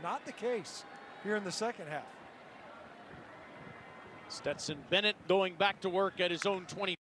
not the case here in the second half. Stetson Bennett going back to work at his own 20.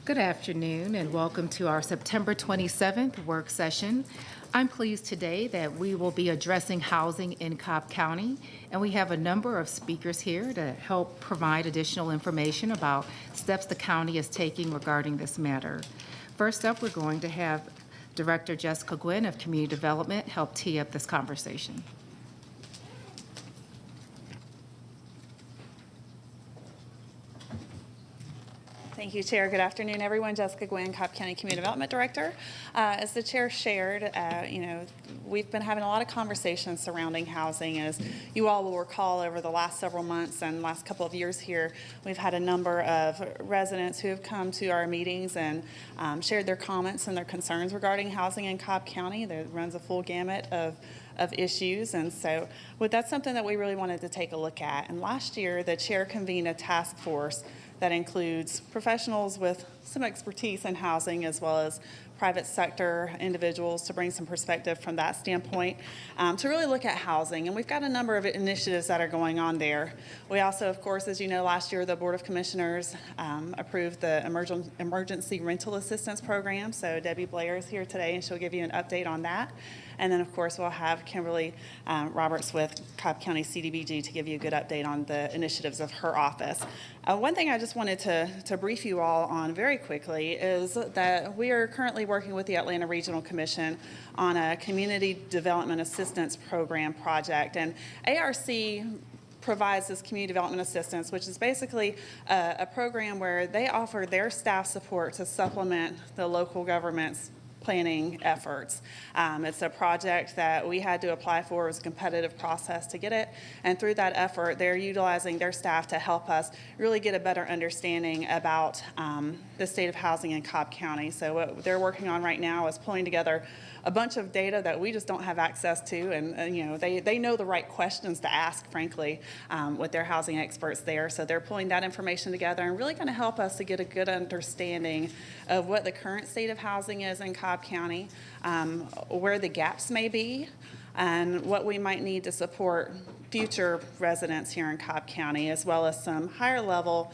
Good afternoon and welcome to our September 27th work session. I'm pleased today that we will be addressing housing in Cobb County, and we have a number of speakers here to help provide additional information about steps the county is taking regarding this matter. First up, we're going to have Director Jessica Gwynn of Community Development help tee up this conversation. Thank you, Chair. Good afternoon, everyone. Jessica Gwynn, Cobb County Community Development Director. As the Chair shared, we've been having a lot of conversations surrounding housing. As you all will recall, over the last several months and last couple of years here, we've had a number of residents who have come to our meetings and shared their comments and their concerns regarding housing in Cobb County. That runs a full gamut of issues, and so that's something that we really wanted to take a look at. And last year, the Chair convened a task force that includes professionals with some expertise in housing as well as private sector individuals to bring some perspective from that standpoint to really look at housing. And we've got a number of initiatives that are going on there. We also, of course, as you know, last year the Board of Commissioners approved the Emergency Rental Assistance Program. So Debbie Blair is here today and she'll give you an update on that. And then, of course, we'll have Kimberly Roberts with Cobb County CDBG to give you a good update on the initiatives of her office. One thing I just wanted to brief you all on very quickly is that we are currently working with the Atlanta Regional Commission on a Community Development Assistance Program project. And ARC provides this community development assistance, which is basically a program where they offer their staff support to supplement the local government's planning efforts. It's a project that we had to apply for. It was a competitive process to get it, and through that effort they're utilizing their staff to help us really get a better understanding about the state of housing in Cobb County. So what they're working on right now is pulling together a bunch of data that we just don't have access to, and they know the right questions to ask, frankly, with their housing experts there. So they're pulling that information together and really going to help us to get a good understanding of what the current state of housing is in Cobb Cobb County, where the gaps may be, and what we might need to support future residents here in Cobb County, as well as some higher level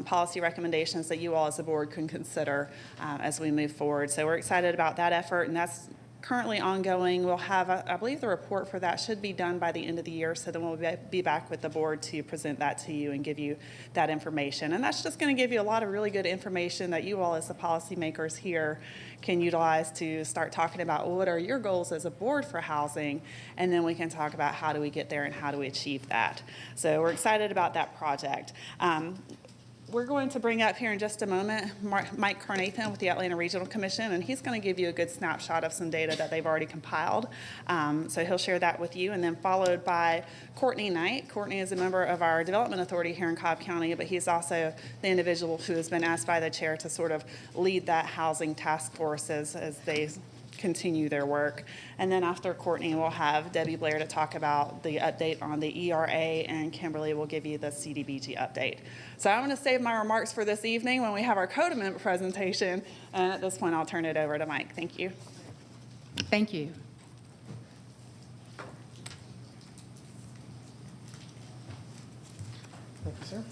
policy recommendations that you all as a board can consider as we move forward. So we're excited about that effort, and that's currently ongoing. We'll have, I believe the report for that should be done by the end of the year, so then we'll be back with the board to present that to you and give you that information. And that's just going to give you a lot of really good information that you all as the policymakers here can utilize to start talking about, well, what are your goals as a board for housing, and then we can talk about how do we get there and how do we achieve that. So we're excited about that project. We're going to bring up here in just a moment Mike Carnathan with the Atlanta Regional Commission, and he's going to give you a good snapshot of some data that they've already compiled. So he'll share that with you, and then followed by Courtney Knight. Courtney is a member of our Development Authority here in Cobb County, but he's also the individual who has been asked by the chair to sort of lead that housing task force as they continue their work. And then after Courtney, we'll have Debbie Blair to talk about the update on the ERA, and Kimberly will give you the CDBG update. So I'm going to save my remarks for this evening when we have our code amendment presentation, and at this point I'll turn it over to Mike. Thank you. Thank you. Thank you, sir.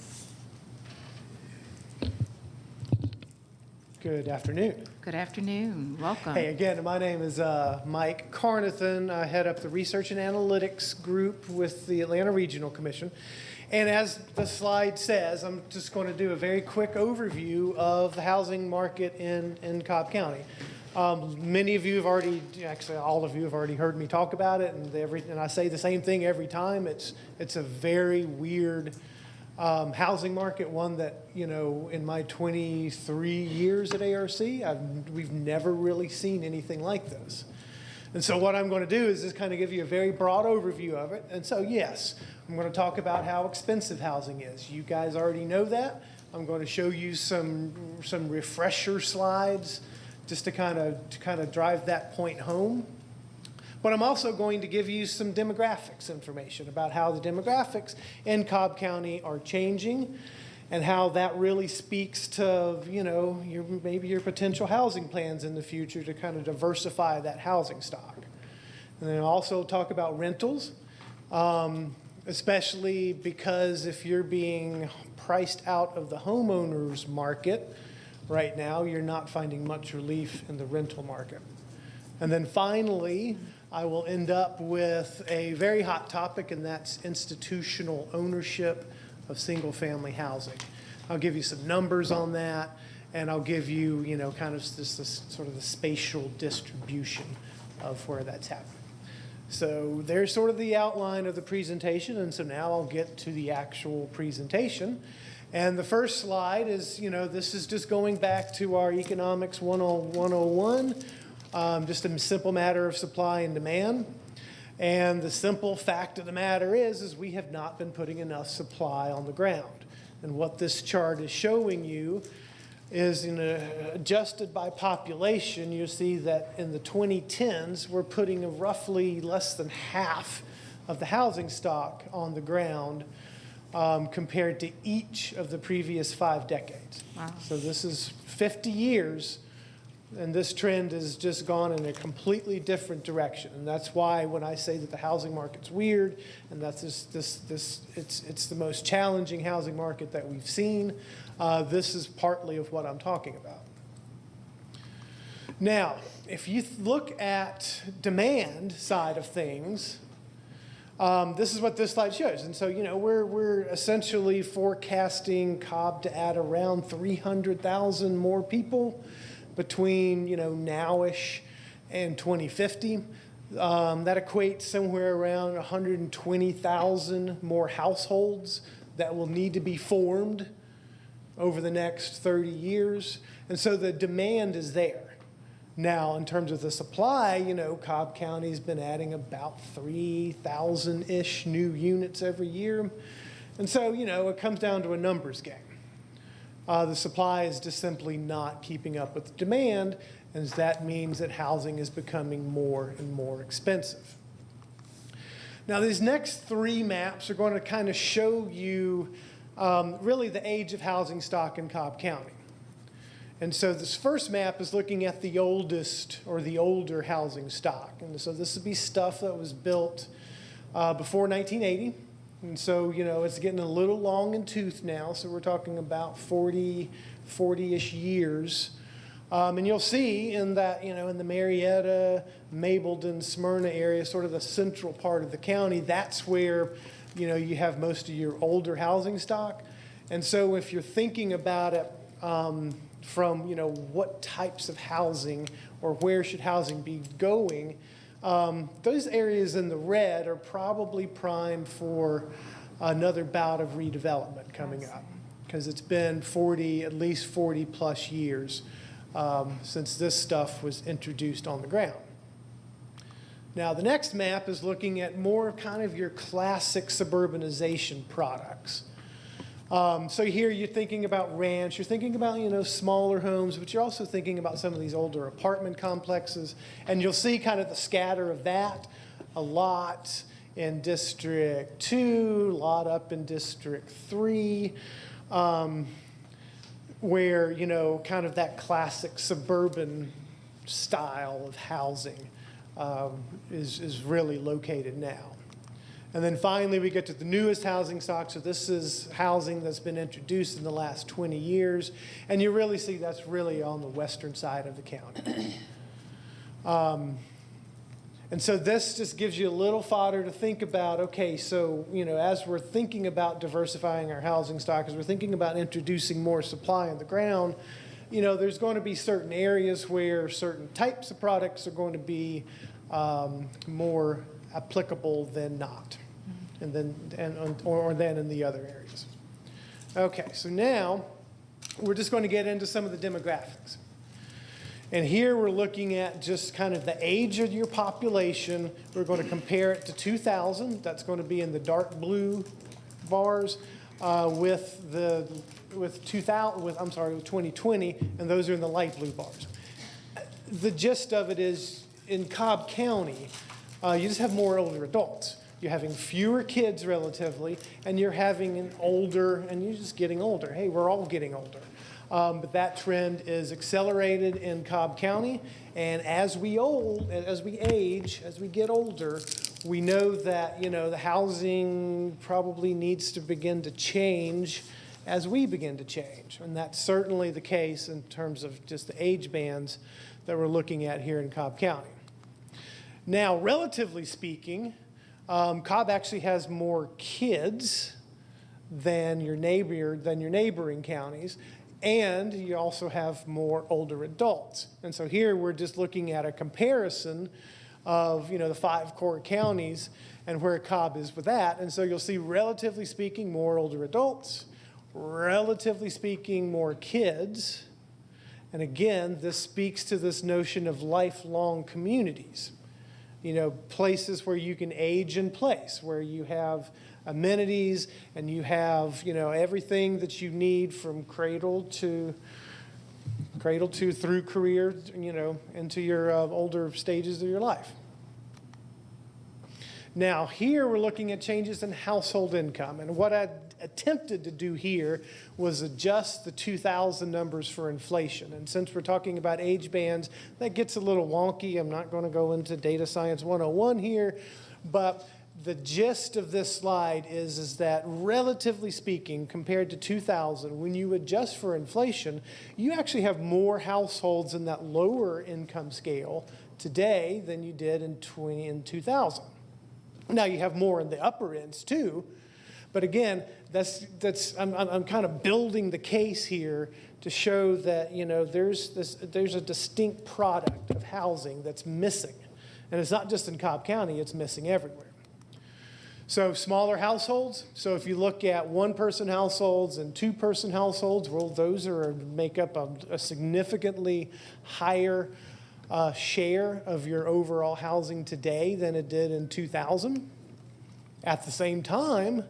Good afternoon. Good afternoon. Welcome. Hey, again, my name is Mike Carnathan. I head up the Research and Analytics Group with the Atlanta Regional Commission. And as the slide says, I'm just going to do a very quick overview of the housing market in Cobb County. Many of you have already, actually all of you have already heard me talk about it, and I say the same thing every time. It's a very weird housing market, one that, you know, in my 23 years at ARC, we've never really seen anything like this. And so what I'm going to do is just kind of give you a very broad overview of it. And so, yes, I'm going to talk about how expensive housing is. You guys already know that. I'm going to show you some refresher slides just to kind of drive that point home. But I'm also going to give you some demographics information about how the demographics in Cobb County are changing and how that really speaks to, you know, maybe your potential housing plans in the future to kind of diversify that housing stock. And then I'll also talk about rentals, especially because if you're being priced out of the homeowners market right now, you're not finding much relief in the rental market. And then finally, I will end up with a very hot topic, and that's institutional ownership of single-family housing. I'll give you some numbers on that, and I'll give you, you know, kind of this sort of the spatial distribution of where that's happening. So there's sort of the outline of the presentation, and so now I'll get to the actual presentation. And the first slide is, you know, this is just going back to our Economics 101. Just a simple matter of supply and demand. And the simple fact of the matter is we have not been putting enough supply on the ground. And what this chart is showing you is adjusted by population, you see that in the 2010s, we're putting roughly less than half of the housing stock on the ground compared to each of the previous 5 decades. Wow. So this is 50 years. And this trend has just gone in a completely different direction. And that's why when I say that the housing market's weird, and that's it's the most challenging housing market that we've seen, this is partly of what I'm talking about. Now, if you look at demand side of things, this is what this slide shows. And so, you know, we're essentially forecasting Cobb to add around 300,000 more people between, you know, nowish and 2050. That equates somewhere around 120,000 more households that will need to be formed over the next 30 years. And so the demand is there. Now, in terms of the supply, you know, Cobb County's been adding about 3,000-ish new units every year. And so, you know, it comes down to a numbers game. The supply is just simply not keeping up with the demand, and that means that housing is becoming more and more expensive. Now, these next 3 maps are going to kind of show you really the age of housing stock in Cobb County. And so this first map is looking at the oldest or the older housing stock. And so this would be stuff that was built before 1980. And so, it's getting a little long in tooth now. So we're talking about 40-ish years. And you'll see in that, in the Marietta, Mableton, Smyrna area, sort of the central part of the county, that's where, you have most of your older housing stock. And so if you're thinking about it from, what types of housing or where should housing be going, those areas in the red are probably primed for another bout of redevelopment coming up, because it's been at least 40 plus years since this stuff was introduced on the ground. Now, the next map is looking at more kind of your classic suburbanization products. So here you're thinking about ranch, you're thinking about, smaller homes, but you're also thinking about some of these older apartment complexes. And you'll see kind of the scatter of that, a lot in District 2, a lot up in District 3, where, kind of that classic suburban style of housing is really located now. And then finally, we get to the newest housing stock. So this is housing that's been introduced in the last 20 years. And you really see that's really on the western side of the county. And so this just gives you a little fodder to think about, okay, so, as we're thinking about diversifying our housing stock, as we're thinking about introducing more supply on the ground, there's going to be certain areas where certain types of products are going to be more applicable than not, and then in the other areas. Okay, so now we're just going to get into some of the demographics. And here we're looking at just kind of the age of your population. We're going to compare it to 2000. That's going to be in the dark blue bars with 2020, and those are in the light blue bars. The gist of it is, in Cobb County, you just have more older adults. You're having fewer kids relatively, and you're having and you're just getting older. Hey, we're all getting older. But that trend is accelerated in Cobb County, and as we age, as we get older, we know that, the housing probably needs to begin to change as we begin to change. And that's certainly the case in terms of just the age bands that we're looking at here in Cobb County. Now, relatively speaking, Cobb actually has more kids than your neighboring counties, and you also have more older adults. And so here we're just looking at a comparison of, the 5 core counties and where Cobb is with that. And so you'll see, relatively speaking, more older adults, relatively speaking, more kids. And again, this speaks to this notion of lifelong communities. Places where you can age in place, where you have amenities and you have, everything that you need from cradle to through career, into your older stages of your life. Now, here we're looking at changes in household income. And what I attempted to do here was adjust the 2000 numbers for inflation. And since we're talking about age bands, that gets a little wonky. I'm not going to go into data science 101 here, but the gist of this slide is that, relatively speaking, compared to 2000, when you adjust for inflation, you actually have more households in that lower income scale today than you did in 2000. Now, you have more in the upper ends too, but again, I'm kind of building the case here to show that, there's a distinct product of housing that's missing, and it's not just in Cobb County; it's missing everywhere. So smaller households. So if you look at 1-person households and 2-person households, well, those make up a significantly higher share of your overall housing today than it did in 2000. At the same time,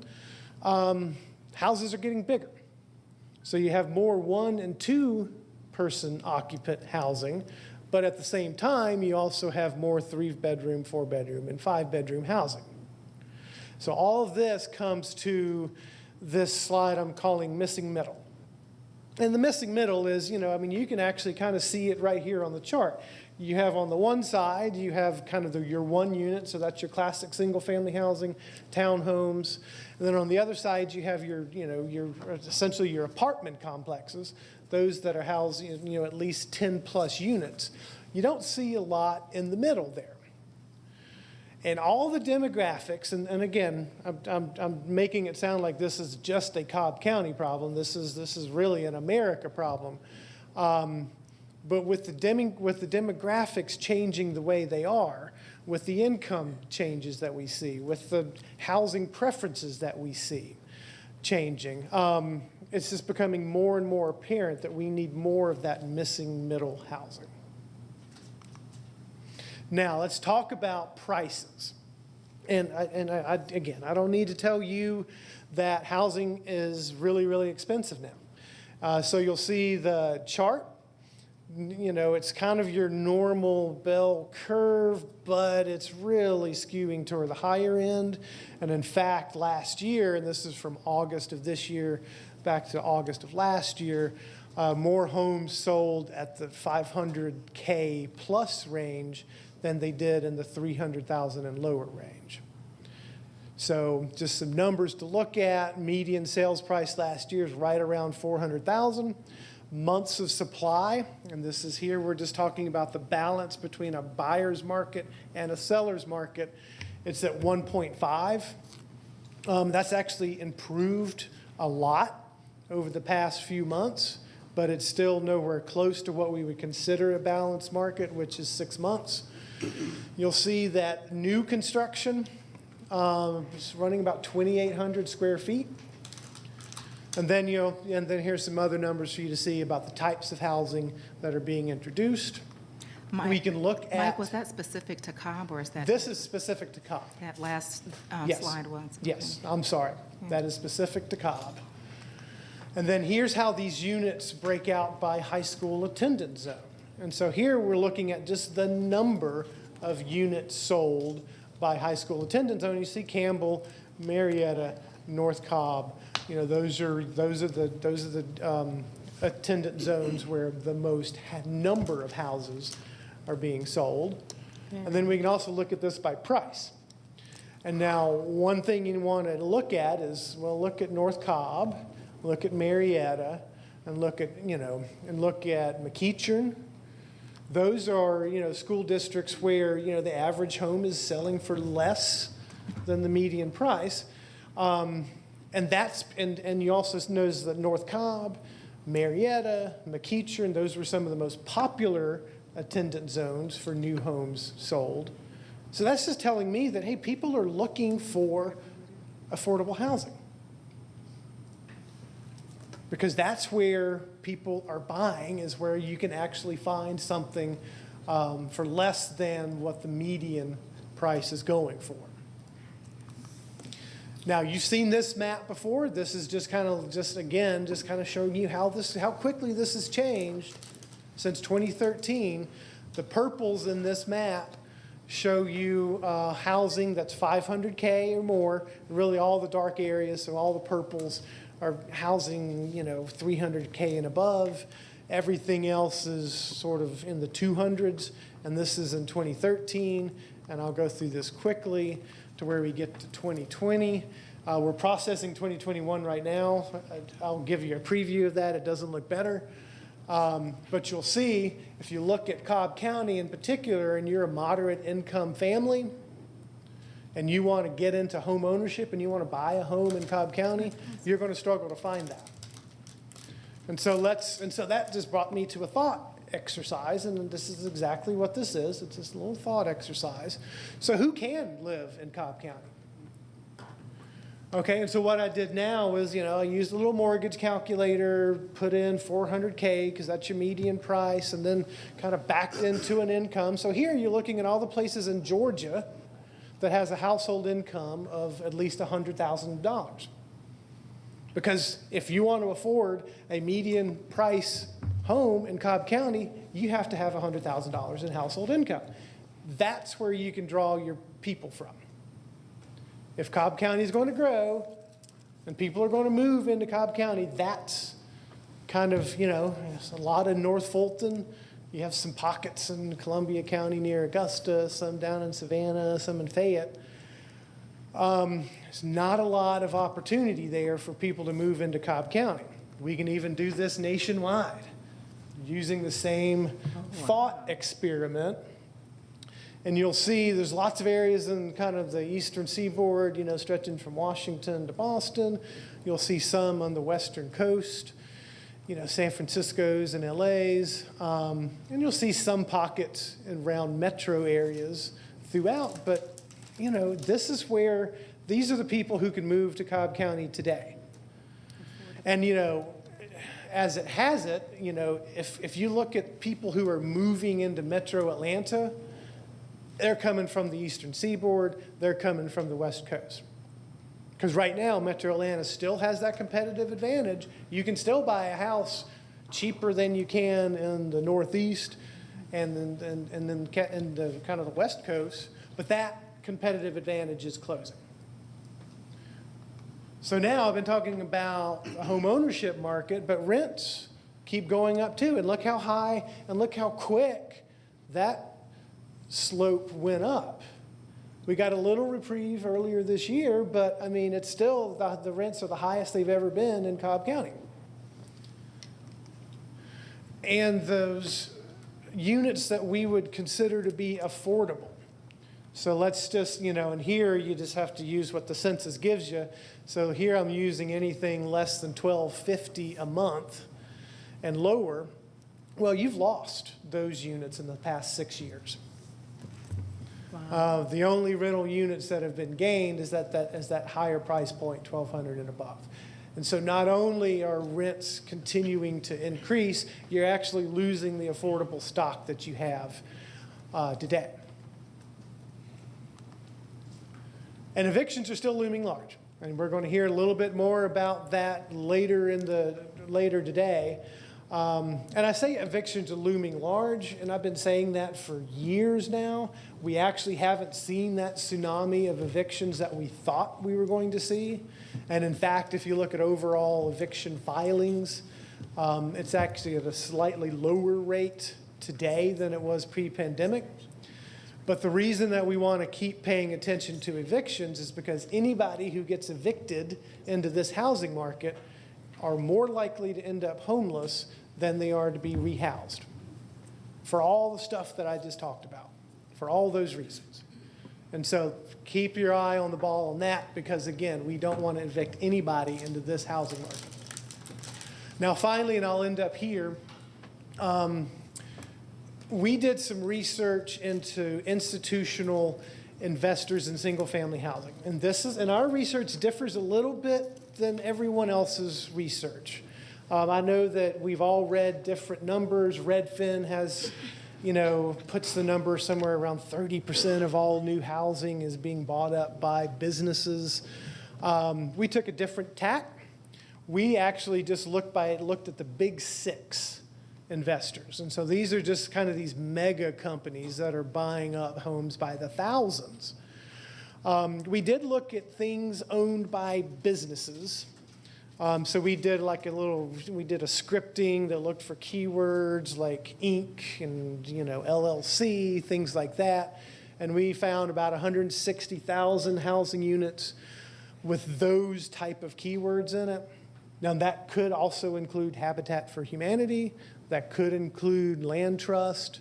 houses are getting bigger. So you have more 1- and 2-person occupant housing, but at the same time, you also have more 3-bedroom, 4-bedroom, and 5-bedroom housing. So all of this comes to this slide I'm calling missing middle. And the missing middle is, I mean, you can actually kind of see it right here on the chart. You have on the one side, you have kind of your one unit, so that's your classic single-family housing, townhomes. And then on the other side, you have your essentially your apartment complexes, those that are housed, at least 10 plus units. You don't see a lot in the middle there. And all the demographics, and again, I'm making it sound like this is just a Cobb County problem. This is really an America problem. But with the demographics changing the way they are, with the income changes that we see, with the housing preferences that we see changing, it's just becoming more and more apparent that we need more of that missing middle housing. Now, let's talk about prices. And again, I don't need to tell you that housing is really, really expensive now. So you'll see the chart. It's kind of your normal bell curve, but it's really skewing toward the higher end. And in fact, last year, and this is from August of this year back to August of last year, more homes sold at the 500K plus range than they did in the 300,000 and lower range. So just some numbers to look at. Median sales price last year is right around 400,000. Months of supply, and this is here, we're just talking about the balance between a buyer's market and a seller's market. It's at 1.5. That's actually improved a lot over the past few months, but it's still nowhere close to what we would consider a balanced market, which is 6 months. You'll see that new construction is running about 2,800 square feet. And then here's some other numbers for you to see about the types of housing that are being introduced. We can look at. Mike, was that specific to Cobb, or is that? This is specific to Cobb. That last Yes. slide was? Yes, I'm sorry. That is specific to Cobb. And then here's how these units break out by high school attendance zone. And so here we're looking at just the number of units sold by high school attendance zone. You see Campbell, Marietta, North Cobb. Those are the attendance zones where the most number of houses are being sold. And then we can also look at this by price. And now one thing you want to look at is, look at North Cobb, look at Marietta, and look at McEachern. Those are, school districts where, the average home is selling for less than the median price. And you also notice that North Cobb, Marietta, McEachern, those were some of the most popular attendance zones for new homes sold. So that's just telling me that, hey, people are looking for affordable housing. Because that's where people are buying, is where you can actually find something for less than what the median price is going for. Now, you've seen this map before. This is just kind of showing you how quickly this has changed since 2013. The purples in this map show you housing that's 500K or more. Really, all the dark areas, so all the purples are housing, 300K and above. Everything else is sort of in the 200s, and this is in 2013. And I'll go through this quickly to where we get to 2020. We're processing 2021 right now. I'll give you a preview of that. It doesn't look better. But you'll see, if you look at Cobb County in particular, and you're a moderate income family, and you want to get into home ownership and you want to buy a home in Cobb County, you're going to struggle to find that. And so that just brought me to a thought exercise, and this is exactly what this is. It's this little thought exercise. So who can live in Cobb County? Okay, and so what I did now is, I used a little mortgage calculator, put in 400K because that's your median price, and then kind of backed into an income. So here you're looking at all the places in Georgia that has a household income of at least $100,000. Because if you want to afford a median price home in Cobb County, you have to have $100,000 in household income. That's where you can draw your people from. If Cobb County is going to grow and people are going to move into Cobb County, that's kind of, there's a lot in North Fulton. You have some pockets in Columbia County near Augusta, some down in Savannah, some in Fayette. There's not a lot of opportunity there for people to move into Cobb County. We can even do this nationwide using the same thought experiment. And you'll see there's lots of areas in kind of the eastern seaboard, stretching from Washington to Boston. You'll see some on the western coast, San Francisco's and LA's. And you'll see some pockets around metro areas throughout. But, this is where these are the people who can move to Cobb County today. And, as it has it, if you look at people who are moving into metro Atlanta, they're coming from the eastern seaboard, they're coming from the west coast. Because right now, metro Atlanta still has that competitive advantage. You can still buy a house cheaper than you can in the northeast and then in the kind of the west coast, but that competitive advantage is closing. So now I've been talking about the home ownership market, but rents keep going up too. And look how high and look how quick that slope went up. We got a little reprieve earlier this year, but I mean, it's still, the rents are the highest they've ever been in Cobb County. And those units that we would consider to be affordable. So let's just, and here you just have to use what the census gives you. So here I'm using anything less than $1,250 a month and lower. Well, you've lost those units in the past 6 years. Wow. The only rental units that have been gained is that higher price point, $1,200 and above. And so not only are rents continuing to increase, you're actually losing the affordable stock that you have today. And evictions are still looming large. And we're going to hear a little bit more about that later today. And I say evictions are looming large, and I've been saying that for years now. We actually haven't seen that tsunami of evictions that we thought we were going to see. And in fact, if you look at overall eviction filings, it's actually at a slightly lower rate today than it was pre-pandemic. But the reason that we want to keep paying attention to evictions is because anybody who gets evicted into this housing market are more likely to end up homeless than they are to be rehoused for all the stuff that I just talked about, for all those reasons. And so keep your eye on the ball on that because, again, we don't want to evict anybody into this housing market. Now, finally, and I'll end up here, we did some research into institutional investors in single-family housing. And our research differs a little bit than everyone else's research. I know that we've all read different numbers. Redfin has, puts the number somewhere around 30% of all new housing is being bought up by businesses. We took a different tack. We actually just looked at the big six investors. And so these are just kind of these mega companies that are buying up homes by the thousands. We did look at things owned by businesses. So we did a scripting that looked for keywords like Inc. and, LLC, things like that. And we found about 160,000 housing units with those type of keywords in it. Now that could also include Habitat for Humanity. That could include land trust.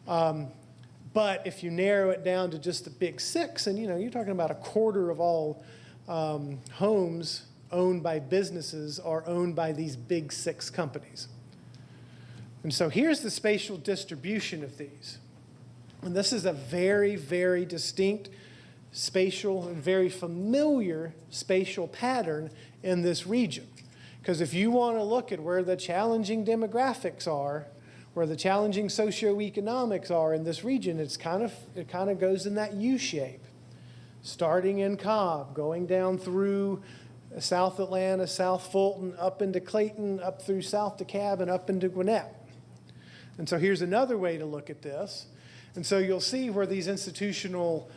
But if you narrow it down to just the big six, and you're talking about a quarter of all homes owned by businesses are owned by these big six companies. And so here's the spatial distribution of these. And this is a very, very distinct spatial and very familiar spatial pattern in this region. Because if you want to look at where the challenging demographics are, where the challenging socioeconomics are in this region, it kind of goes in that U shape. Starting in Cobb, going down through South Atlanta, South Fulton, up into Clayton, up through South DeKalb, and up into Gwinnett. And so here's another way to look at this. And so you'll see where these institutional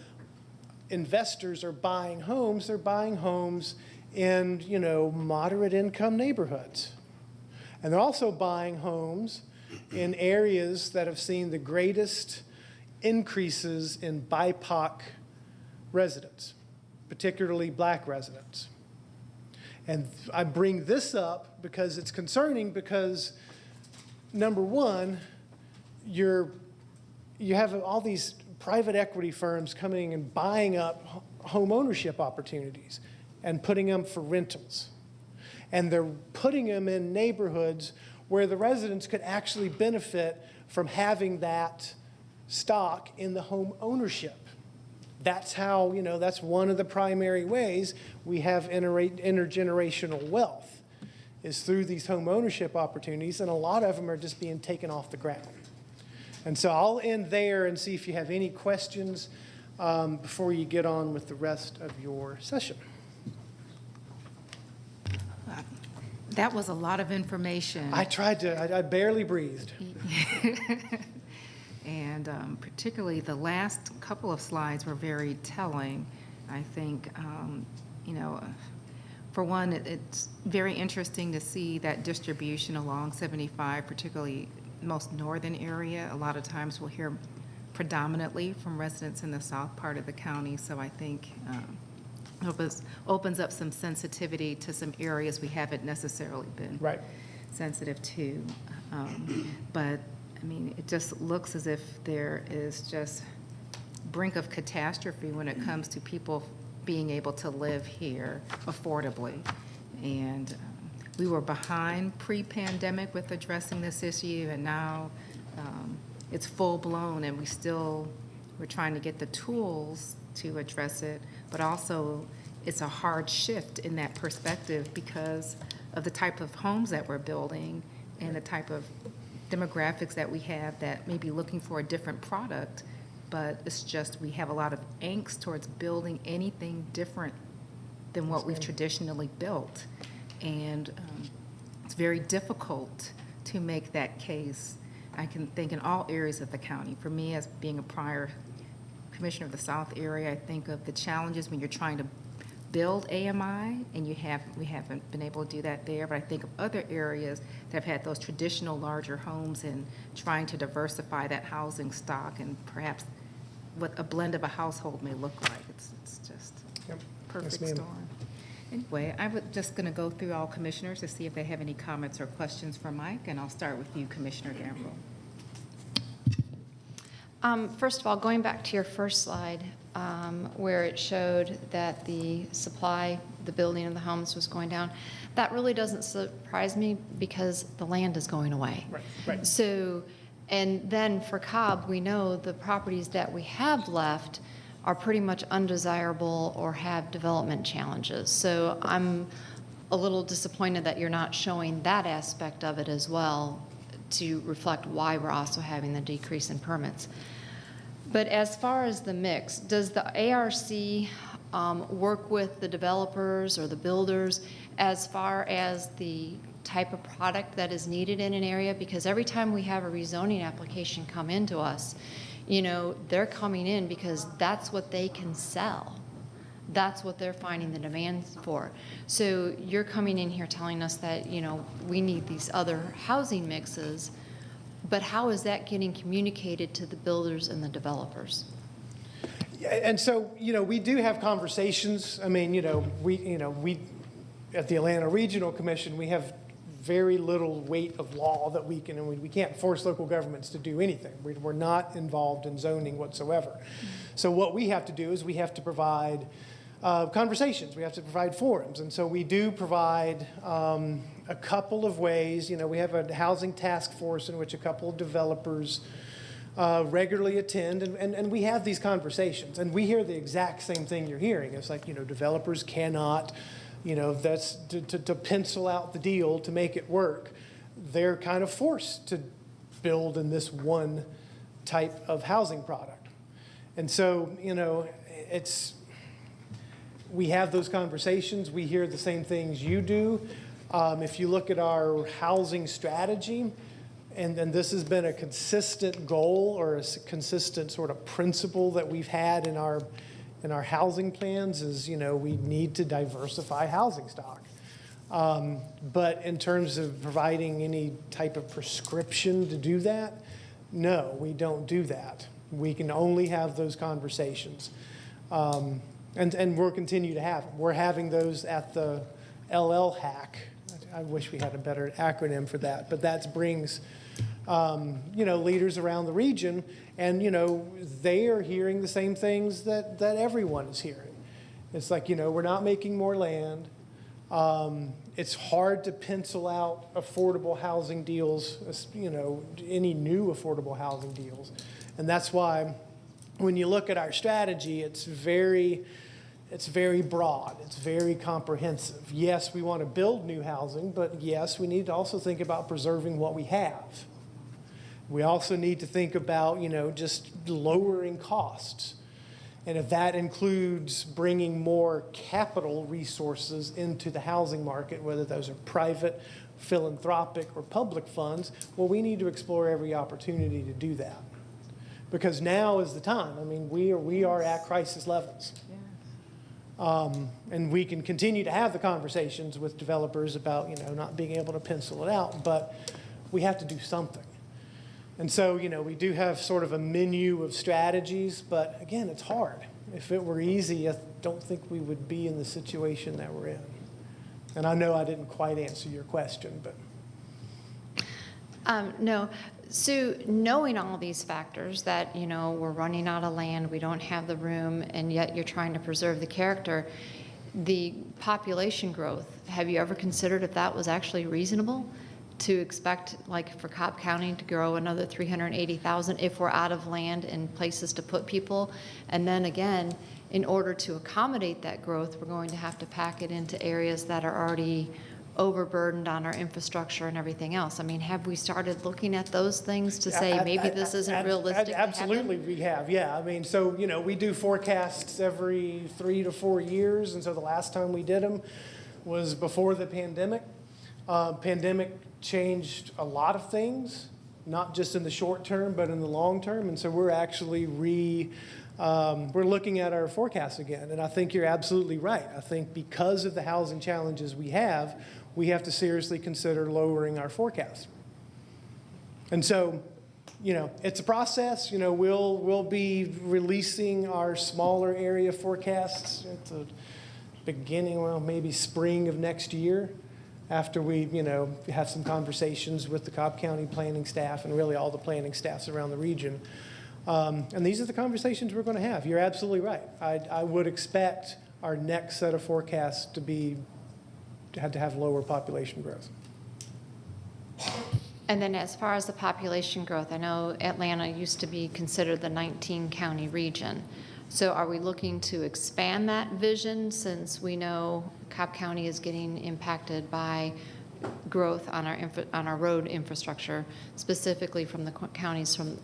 investors are buying homes, they're buying homes in, moderate income neighborhoods. And they're also buying homes in areas that have seen the greatest increases in BIPOC residents, particularly black residents. And I bring this up because it's concerning because, number one, you have all these private equity firms coming and buying up home ownership opportunities and putting them for rentals. And they're putting them in neighborhoods where the residents could actually benefit from having that stock in the home ownership. That's how, that's one of the primary ways we have intergenerational wealth is through these home ownership opportunities, and a lot of them are just being taken off the ground. And so I'll end there and see if you have any questions before you get on with the rest of your session. That was a lot of information. I tried to, I barely breathed. And particularly the last couple of slides were very telling. I think, for one, it's very interesting to see that distribution along 75, particularly most northern area. A lot of times we'll hear predominantly from residents in the south part of the county. So I think opens up some sensitivity to some areas we haven't necessarily been sensitive to. But I mean, it just looks as if there is just brink of catastrophe when it comes to people being able to live here affordably. And we were behind pre-pandemic with addressing this issue, and now it's full-blown, and we're trying to get the tools to address it, but also it's a hard shift in that perspective because of the type of homes that we're building and the type of demographics that we have that may be looking for a different product, but it's just we have a lot of angst towards building anything different than what we've traditionally built. And it's very difficult to make that case. I can think in all areas of the county. For me, as being a prior commissioner of the South area, I think of the challenges when you're trying to build AMI, and we haven't been able to do that there, but I think of other areas that have had those traditional larger homes and trying to diversify that housing stock and perhaps what a blend of a household may look like. It's just perfect storm. Anyway, I was just going to go through all commissioners to see if they have any comments or questions for Mike, and I'll start with you, Commissioner Gamble. First of all, going back to your first slide, where it showed that the supply, the building of the homes was going down, that really doesn't surprise me because the land is going away. Right. So, and then for Cobb, we know the properties that we have left are pretty much undesirable or have development challenges. So I'm a little disappointed that you're not showing that aspect of it as well to reflect why we're also having the decrease in permits. But as far as the mix, does the ARC work with the developers or the builders as far as the type of product that is needed in an area? Because every time we have a rezoning application come into us, they're coming in because that's what they can sell. That's what they're finding the demand for. So you're coming in here telling us that, we need these other housing mixes, but how is that getting communicated to the builders and the developers? Yeah, and so, we do have conversations. I mean, we at the Atlanta Regional Commission, we have very little weight of law that we can't force local governments to do anything. We're not involved in zoning whatsoever. So what we have to do is we have to provide conversations. We have to provide forums. And so we do provide a couple of ways. We have a housing task force in which a couple of developers regularly attend, and we have these conversations. And we hear the exact same thing you're hearing. It's like, developers cannot, that's to pencil out the deal to make it work. They're kind of forced to build in this one type of housing product. And so, we have those conversations. We hear the same things you do. If you look at our housing strategy, and this has been a consistent goal or a consistent sort of principle that we've had in our housing plans is, we need to diversify housing stock. But in terms of providing any type of prescription to do that, no, we don't do that. We can only have those conversations. And we'll continue to have them. We're having those at the LL hack. I wish we had a better acronym for that, but that brings leaders around the region, and they are hearing the same things that everyone is hearing. It's like, we're not making more land. It's hard to pencil out affordable housing deals, any new affordable housing deals. And that's why when you look at our strategy, it's very broad. It's very comprehensive. Yes, we want to build new housing, but yes, we need to also think about preserving what we have. We also need to think about, just lowering costs. And if that includes bringing more capital resources into the housing market, whether those are private, philanthropic, or public funds, well, we need to explore every opportunity to do that. Because now is the time. I mean, we are at crisis levels. And we can continue to have the conversations with developers about, not being able to pencil it out, but we have to do something. And so, we do have sort of a menu of strategies, but again, it's hard. If it were easy, I don't think we would be in the situation that we're in. And I know I didn't quite answer your question, but. No. So knowing all these factors that, we're running out of land, we don't have the room, and yet you're trying to preserve the character, the population growth, have you ever considered if that was actually reasonable to expect, like for Cobb County, to grow another 380,000 if we're out of land and places to put people? And then again, in order to accommodate that growth, we're going to have to pack it into areas that are already overburdened on our infrastructure and everything else. I mean, have we started looking at those things to say maybe this isn't realistic? Absolutely, we have. Yeah, I mean, so we do forecasts every 3 to 4 years, and so the last time we did them was before the pandemic. Pandemic changed a lot of things, not just in the short term, but in the long term, and so we're actually we're looking at our forecasts again, and I think you're absolutely right. I think because of the housing challenges we have to seriously consider lowering our forecast. And so, it's a process. We'll be releasing our smaller area forecasts at the beginning, maybe spring of next year, after we, have some conversations with the Cobb County planning staff and really all the planning staffs around the region. And these are the conversations we're going to have. You're absolutely right. I would expect our next set of forecasts to have lower population growth. And then as far as the population growth, I know Atlanta used to be considered the 19-county region. So are we looking to expand that vision, since we know Cobb County is getting impacted by growth on our road infrastructure, specifically from the counties from,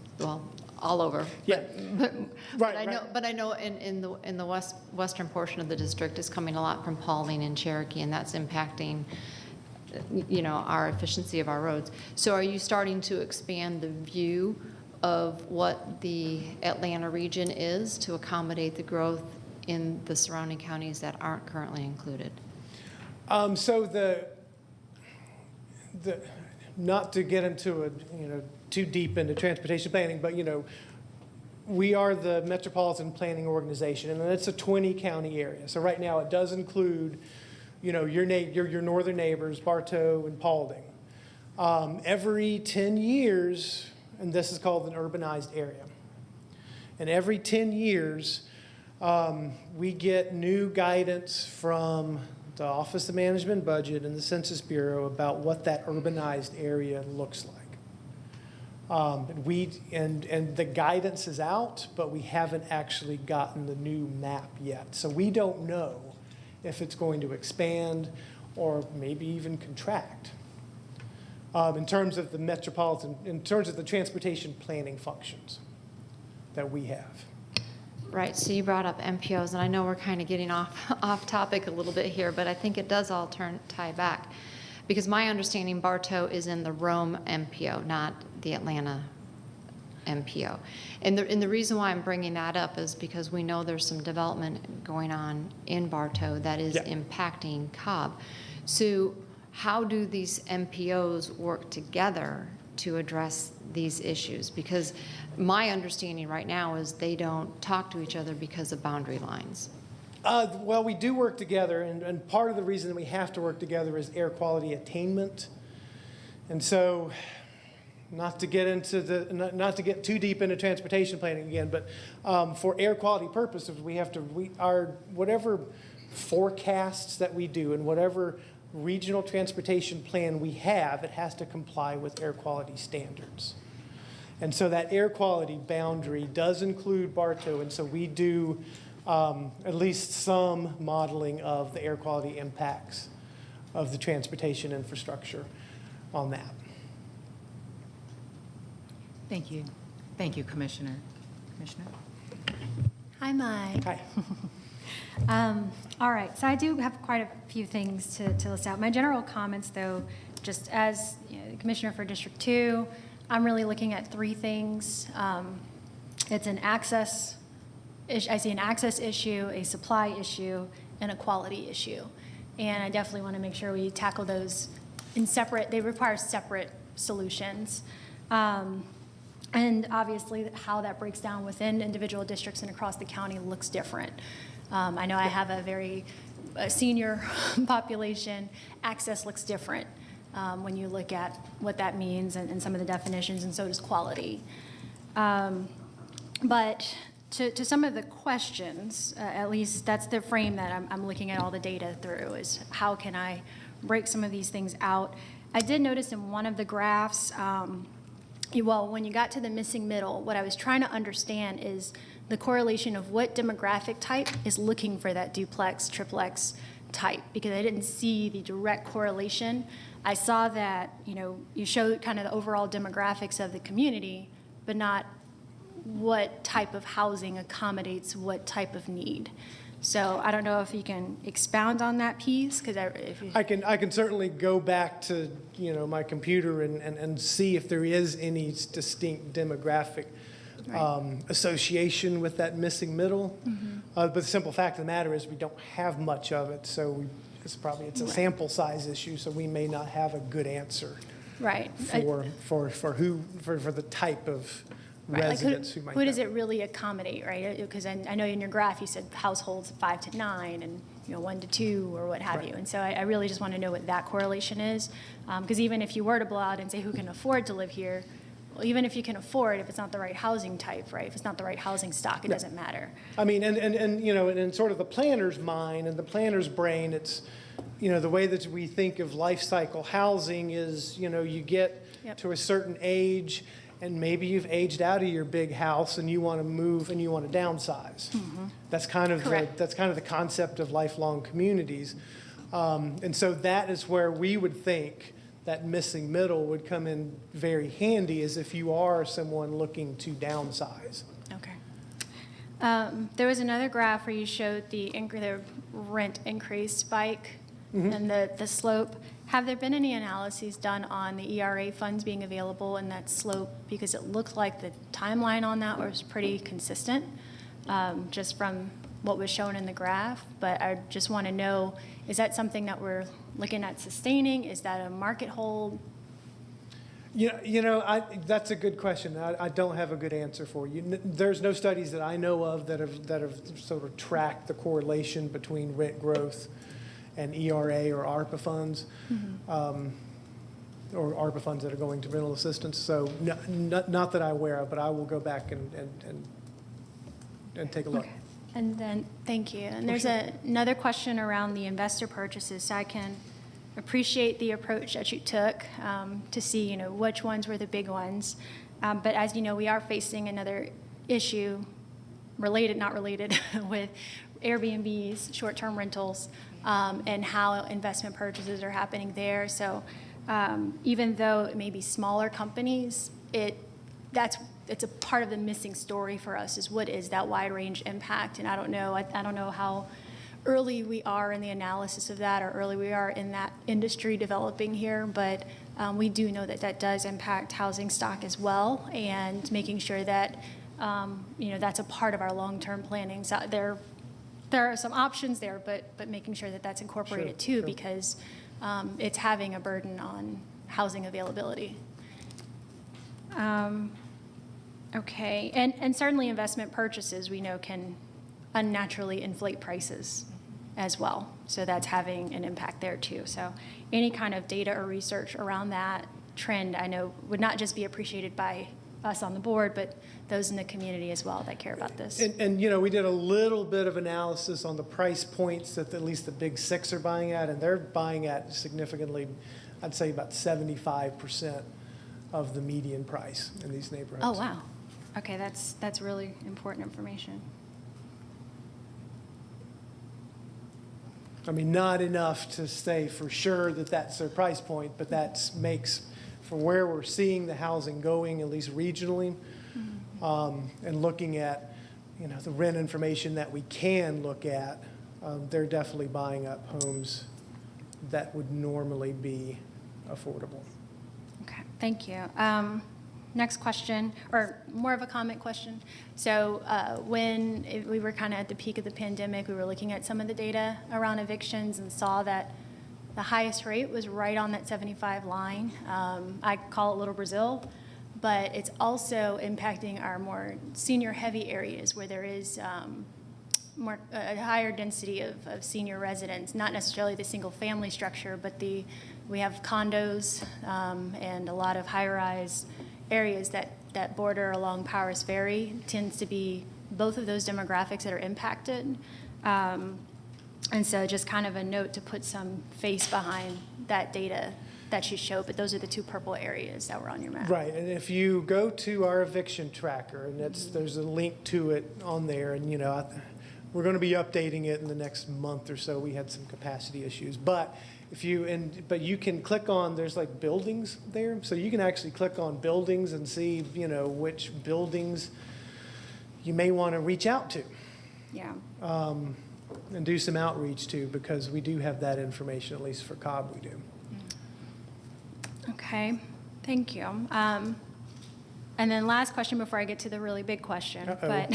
all over. Yeah. But I know in the western portion of the district is coming a lot from Paulding and Cherokee, and that's impacting our efficiency of our roads. So are you starting to expand the view of what the Atlanta region is to accommodate the growth in the surrounding counties that aren't currently included? So the not to get into too deep into transportation planning, but we are the Metropolitan Planning Organization, and it's a 20-county area. So right now it does include your northern neighbors, Bartow and Paulding. Every 10 years, and this is called an urbanized area, and every 10 years we get new guidance from the Office of Management and Budget and the Census Bureau about what that urbanized area looks like. And the guidance is out, but we haven't actually gotten the new map yet. So we don't know if it's going to expand or maybe even contract in terms of the transportation planning functions that we have. Right, so you brought up MPOs, and I know we're kind of getting off topic a little bit here, but I think it does all tie back. Because my understanding, Bartow is in the Rome MPO, not the Atlanta. MPO. And the reason why I'm bringing that up is because we know there's some development going on in Bartow that is impacting Cobb. So how do these MPOs work together to address these issues? Because my understanding right now is they don't talk to each other because of boundary lines. Well, we do work together, and part of the reason that we have to work together is air quality attainment. And so, not to get too deep into transportation planning again, but for air quality purposes, whatever forecasts that we do and whatever regional transportation plan we have, it has to comply with air quality standards. And so that air quality boundary does include Bartow, and so we do at least some modeling of the air quality impacts of the transportation infrastructure on that. Thank you. Thank you, Commissioner. Commissioner? Hi, Mike. Hi. All right, so I do have quite a few things to list out. My general comments, though, just as the Commissioner for District 2, I'm really looking at three things. It's an access issue, I see an access issue, a supply issue, and a quality issue. And I definitely want to make sure we tackle those in separate, they require separate solutions. And obviously how that breaks down within individual districts and across the county looks different. I know I have a very senior population. Access looks different when you look at what that means and some of the definitions, and so does quality. But to some of the questions, at least that's the frame that I'm looking at all the data through, is how can I break some of these things out. I did notice in one of the graphs, well, when you got to the missing middle, what I was trying to understand is the correlation of what demographic type is looking for that duplex, triplex type, because I didn't see the direct correlation. I saw that, you showed kind of the overall demographics of the community, but not what type of housing accommodates what type of need. So I don't know if you can expound on that piece, because I can certainly go back to my computer and see if there is any distinct demographic association with that missing middle. Mm-hmm. But the simple fact of the matter is we don't have much of it, so it's a sample size issue, so we may not have a good answer for the type of residents who might. Who does it really accommodate, right? Because I know in your graph you said households 5 to 9 and 1 to 2 or what have you. And so I really just want to know what that correlation is, because even if you were to blow out and say who can afford to live here, well, even if you can afford, if it's not the right housing type, right? If it's not the right housing stock, it doesn't matter. I mean, and in sort of the planner's mind and the planner's brain, it's the way that we think of life cycle housing is you get to a certain age. And maybe you've aged out of your big house and you want to move and you want to downsize. Mm-hmm. That's kind of the concept of lifelong communities. And so that is where we would think that missing middle would come in very handy, as if you are someone looking to downsize. Okay. There was another graph where you showed the rent increase spike and the slope. Have there been any analyses done on the ERA funds being available in that slope? Because it looked like the timeline on that was pretty consistent, just from what was shown in the graph. But I just want to know, is that something that we're looking at sustaining? Is that a market hold? That's a good question. I don't have a good answer for you. There's no studies that I know of that have sort of tracked the correlation between rent growth and ERA or ARPA funds, or ARPA funds that are going to rental assistance. So not that I'm aware of, but I will go back and take a look. Okay. And then, thank you. And there's another question around the investor purchases. So I can appreciate the approach that you took to see, which ones were the big ones. But as you know, we are facing another issue, related, not related, with Airbnbs, short-term rentals, and how investment purchases are happening there. So even though it may be smaller companies, it's a part of the missing story for us, is what is that wide range impact. And I don't know how early we are in the analysis of that, or early we are in that industry developing here, but we do know that that does impact housing stock as well, and making sure that, that's a part of our long-term planning. So there are some options there, but making sure that that's incorporated too, because it's having a burden on housing availability. Okay, and certainly investment purchases we know can unnaturally inflate prices as well. So that's having an impact there too. So any kind of data or research around that trend, I know, would not just be appreciated by us on the board, but those in the community as well that care about this. And we did a little bit of analysis on the price points that at least the big six are buying at, and they're buying at significantly, I'd say about 75% of the median price in these neighborhoods. Oh, wow. Okay, that's really important information. I mean, not enough to say for sure that that's their price point, but that makes, for where we're seeing the housing going, at least regionally, and looking at, the rent information that we can look at, they're definitely buying up homes that would normally be affordable. Okay, thank you. Next question, or more of a comment question. So when we were kind of at the peak of the pandemic, we were looking at some of the data around evictions and saw that the highest rate was right on that 75 line. I call it Little Brazil, but it's also impacting our more senior-heavy areas where there is a higher density of senior residents, not necessarily the single-family structure, but we have condos and a lot of high-rise areas that border along Powers Ferry. Tends to be both of those demographics that are impacted. And so just kind of a note to put some face behind that data that you showed, but those are the two purple areas that were on your map. Right, and if you go to our eviction tracker, and there's a link to it on there, and we're going to be updating it in the next month or so. We had some capacity issues, but you can click on, there's like buildings there, so you can actually click on buildings and see which buildings you may want to reach out to. Yeah. And do some outreach to, because we do have that information, at least for Cobb we do. Okay, thank you. And then last question before I get to the really big question. But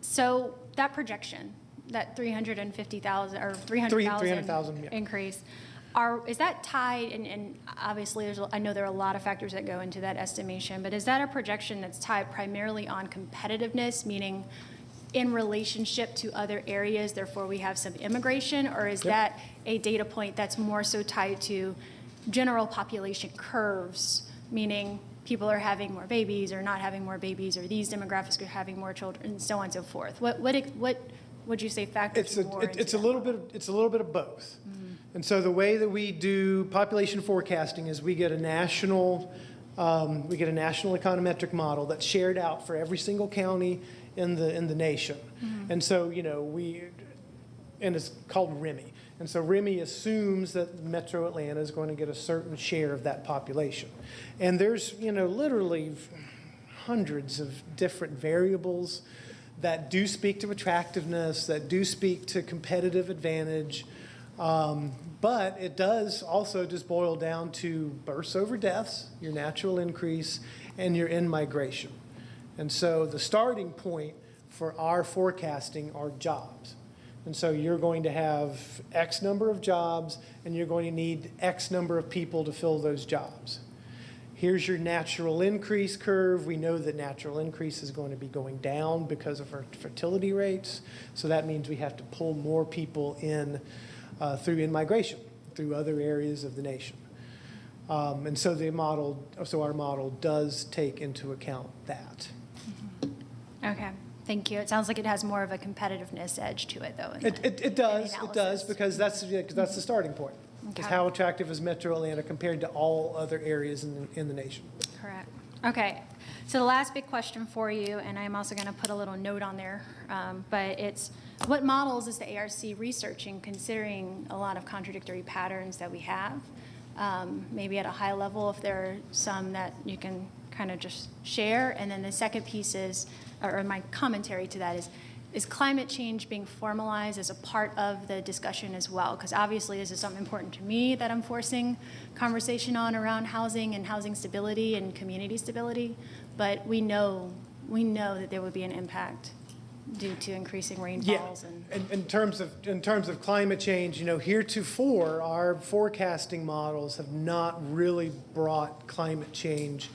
so that projection, that 350,000 or 300,000 increase, is that tied, and obviously I know there are a lot of factors that go into that estimation, but is that a projection that's tied primarily on competitiveness, meaning in relationship to other areas, therefore we have some immigration, or is that a data point that's more so tied to general population curves, meaning people are having more babies or not having more babies, or these demographics are having more children, and so on and so forth? What would you say factors more into it's a little bit of both. And so the way that we do population forecasting is we get a national econometric model that's shared out for every single county in the nation. And so and it's called RIMI. And so RIMI assumes that Metro Atlanta is going to get a certain share of that population. And there's literally hundreds of different variables that do speak to attractiveness, that do speak to competitive advantage. But it does also just boil down to births over deaths, your natural increase, and your in-migration. And so the starting point for our forecasting are jobs. And so you're going to have X number of jobs, and you're going to need X number of people to fill those jobs. Here's your natural increase curve. We know that natural increase is going to be going down because of our fertility rates. So that means we have to pull more people in through in-migration, through other areas of the nation. And so our model does take into account that. Okay, thank you. It sounds like it has more of a competitiveness edge to it, though. It does, because that's the starting point. Okay. Is how attractive is Metro Atlanta compared to all other areas in the nation. Correct. Okay, so the last big question for you, and I'm also going to put a little note on there, but it's what models is the ARC researching, considering a lot of contradictory patterns that we have? Maybe at a high level, if there are some that you can kind of just share. And then the second piece is, or my commentary to that is, is climate change being formalized as a part of the discussion as well? Because obviously this is something important to me that I'm forcing conversation on around housing and housing stability and community stability, but we know that there would be an impact due to increasing rainfalls. And in terms of climate change, heretofore, our forecasting models have not really brought climate change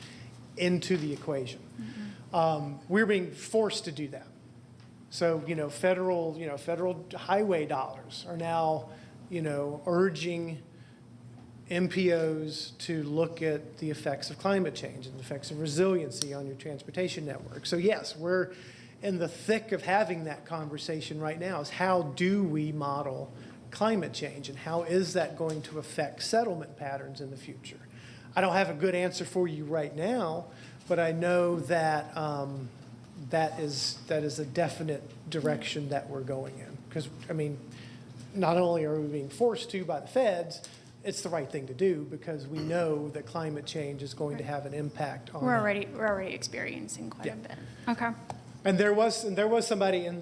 into the equation. We're being forced to do that. So, federal highway dollars are now, urging MPOs to look at the effects of climate change and the effects of resiliency on your transportation network. So yes, we're in the thick of having that conversation right now, is how do we model climate change and how is that going to affect settlement patterns in the future? I don't have a good answer for you right now, but I know that that is a definite direction that we're going in. Because, not only are we being forced to by the feds, it's the right thing to do because we know that climate change is going to have an impact on we're already experiencing quite a bit. Okay. And there was somebody, and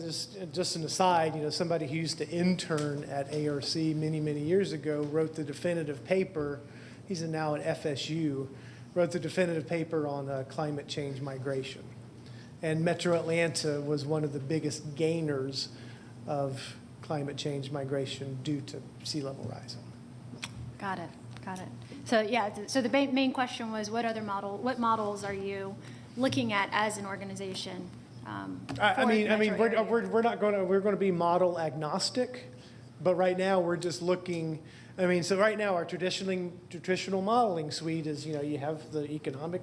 just an aside, somebody who used to intern at ARC many, many years ago wrote the definitive paper. He's now at FSU, wrote the definitive paper on climate change migration. And Metro Atlanta was one of the biggest gainers of climate change migration due to sea level rising. Got it. So the main question was, what models are you looking at as an organization? We're going to be model agnostic, but right now we're just looking. So right now our traditional modeling suite is, you have the economic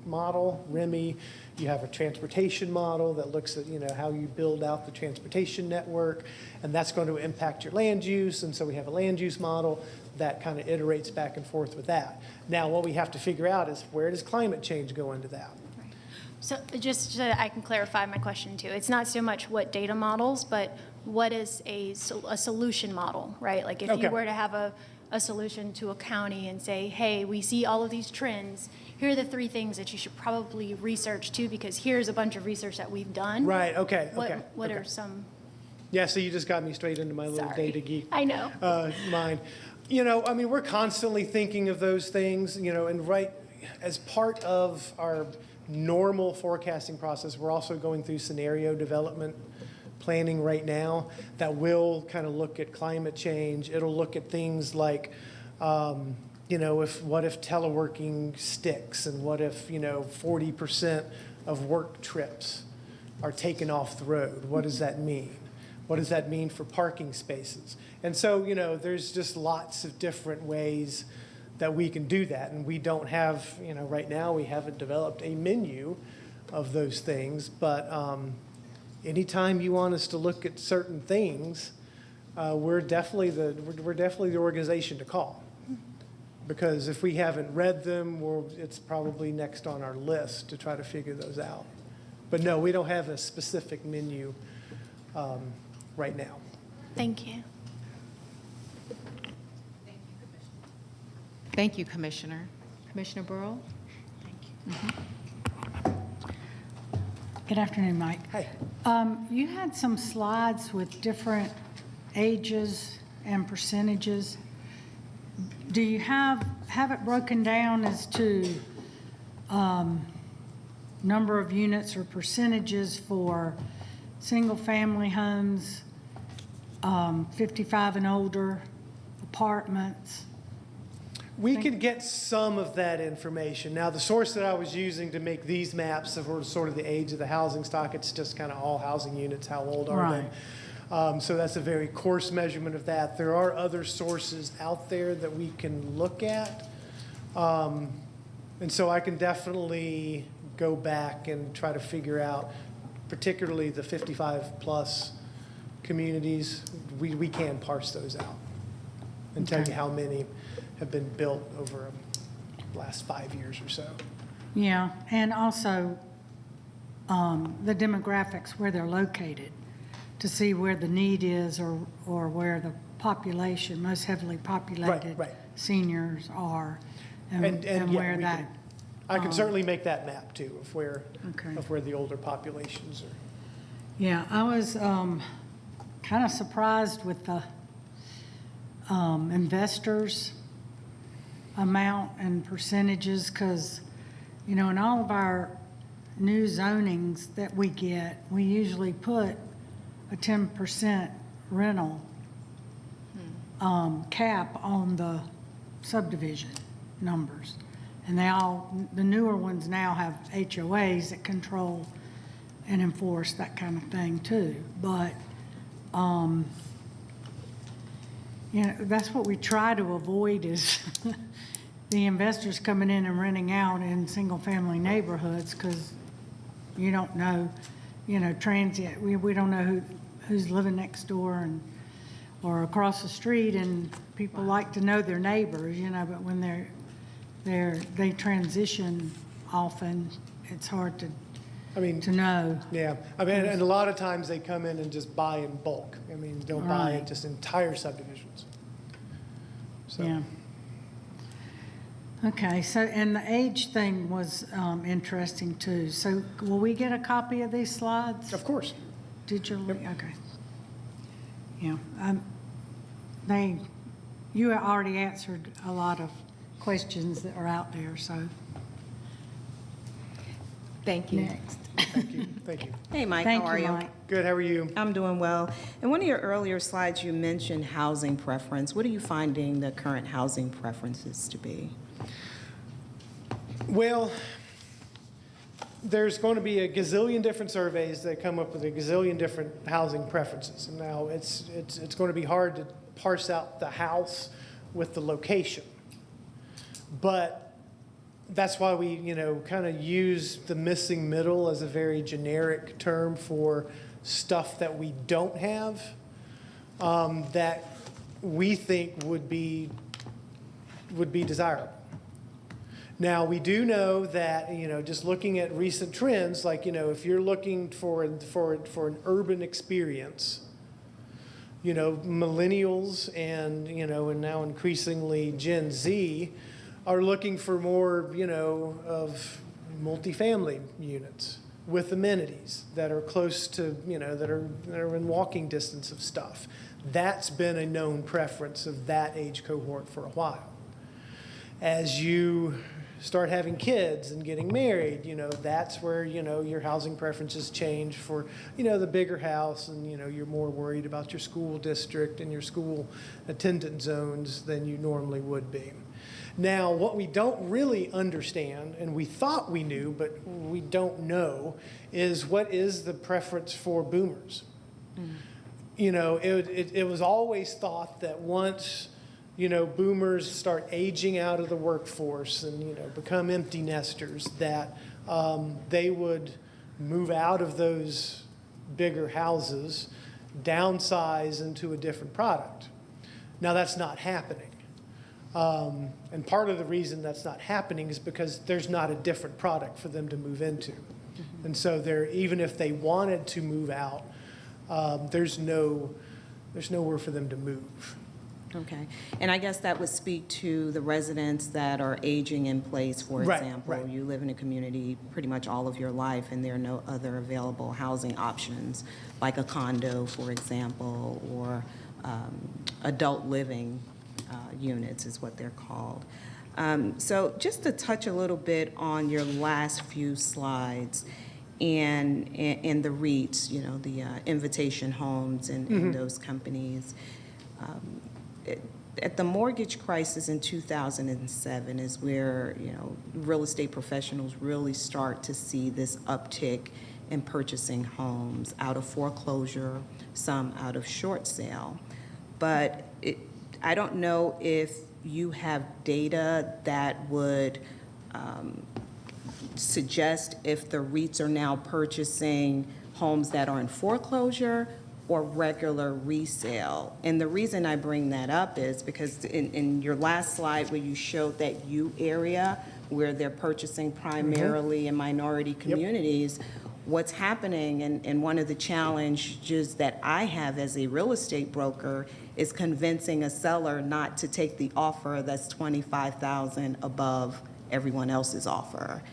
model, REMI, you have a transportation model that looks at, how you build out the transportation network, and that's going to impact your land use, and so we have a land use model that kind of iterates back and forth with that. Now, what we have to figure out is where does climate change go into that? Right. So just so that I can clarify my question too, it's not so much what data models, but what is a solution model, right? Like if you were to have a solution to a county and say, hey, we see all of these trends, here are the 3 things that you should probably research too, because here's a bunch of research that we've done. Right, okay. What are some? Yeah, so you just got me straight into my little data geek. I know. Mind. We're constantly thinking of those things, and right as part of our normal forecasting process, we're also going through scenario development planning right now that will kind of look at climate change. It'll look at things like, what if teleworking sticks, and what if 40% of work trips are taken off the road? What does that mean? What does that mean for parking spaces? And so, there's just lots of different ways that we can do that. And we don't have, right now we haven't developed a menu of those things. But anytime you want us to look at certain things, we're definitely the organization to call. Because if we haven't read them, it's probably next on our list to try to figure those out. But no, we don't have a specific menu right now. Thank you. Thank you, Commissioner. Commissioner Burrow? Thank you. Good afternoon, Mike. Hi. You had some slides with different ages and percentages. Do you have it broken down as to number of units or percentages for single-family homes, 55 and older, apartments? We can get some of that information. Now, the source that I was using to make these maps of sort of the age of the housing stock, it's just kind of all housing units, how old are they? So that's a very coarse measurement of that. There are other sources out there that we can look at. And so I can definitely go back and try to figure out, particularly the 55 plus communities, we can parse those out and tell you how many have been built over the last 5 years or so. Yeah, and also the demographics, where they're located, to see where the need is or where the population, most heavily populated seniors are, and where I can certainly make that map too of where the older populations are. Yeah, I was kind of surprised with the investors' amount and percentages, because, you know, in all of our new zonings that we get, we usually put a 10% rental cap on the subdivision numbers. And the newer ones now have HOAs that control and enforce that kind of thing too. But, you know, that's what we try to avoid is the investors coming in and renting out in single-family neighborhoods, because you don't know, you know, transient, we don't know who's living next door or across the street, and people like to know their neighbors, you know, but when they transition often, it's hard to know. Yeah, I mean, and a lot of times they come in and just buy in bulk. I mean, they'll buy Right. just entire subdivisions. So. Yeah. Okay, so, and the age thing was interesting too. So will we get a copy of these slides? Of course. Digitally? Okay. Yeah, you already answered a lot of questions that are out there, so Thank you. next. Thank you. Thank you. Hey, Mike, Thank how are you, you? Mike. Good, how are you? I'm doing well. In one of your earlier slides, you mentioned housing preference. What are you finding the current housing preferences to be? Well, there's going to be a gazillion different surveys that come up with a gazillion different housing preferences. And now it's going to be hard to parse out the house with the location. But that's why we, you know, kind of use the missing middle as a very generic term for stuff that we don't have, that we think would be desirable. Now, we do know that, you know, just looking at recent trends, like, you know, if you're looking for an urban experience, you know, millennials and, you know, and now increasingly Gen Z are looking for more, you know, of multifamily units with amenities that are close to, you know, that are in walking distance of stuff. That's been a known preference of that age cohort for a while. As you start having kids and getting married, you know, that's where, you know, your housing preferences change for, you know, the bigger house, and, you know, you're more worried about your school district and your school attendance zones than you normally would be. Now, what we don't really understand, and we thought we knew, but we don't know, is what is the preference for boomers? You know, it was always thought that once, you know, boomers start aging out of the workforce and, you know, become empty nesters, that they would move out of those bigger houses, downsize into a different product. Now, that's not happening. And part of the reason that's not happening is because there's not a different product for them to move into. And so even if they wanted to move out, there's nowhere for them to move. Okay. And I guess that would speak to the residents that are aging in place, for Right, example. right. You live in a community pretty much all of your life, and there are no other available housing options, like a condo, for example, or adult living units is what they're called. So just to touch a little bit on your last few slides and the REITs, you know, the Invitation Homes and those companies. At the mortgage crisis in 2007 is where, you know, real estate professionals really start to see this uptick in purchasing homes out of foreclosure, some out of short sale. But I don't know if you have data that would suggest if the REITs are now purchasing homes that are in foreclosure or regular resale. And the reason I bring that up is because in your last slide where you showed that U area where they're purchasing primarily in minority communities, what's happening, and one of the challenges that I have as a real estate broker is convincing a seller not to take the offer that's $25,000 above everyone else's offer.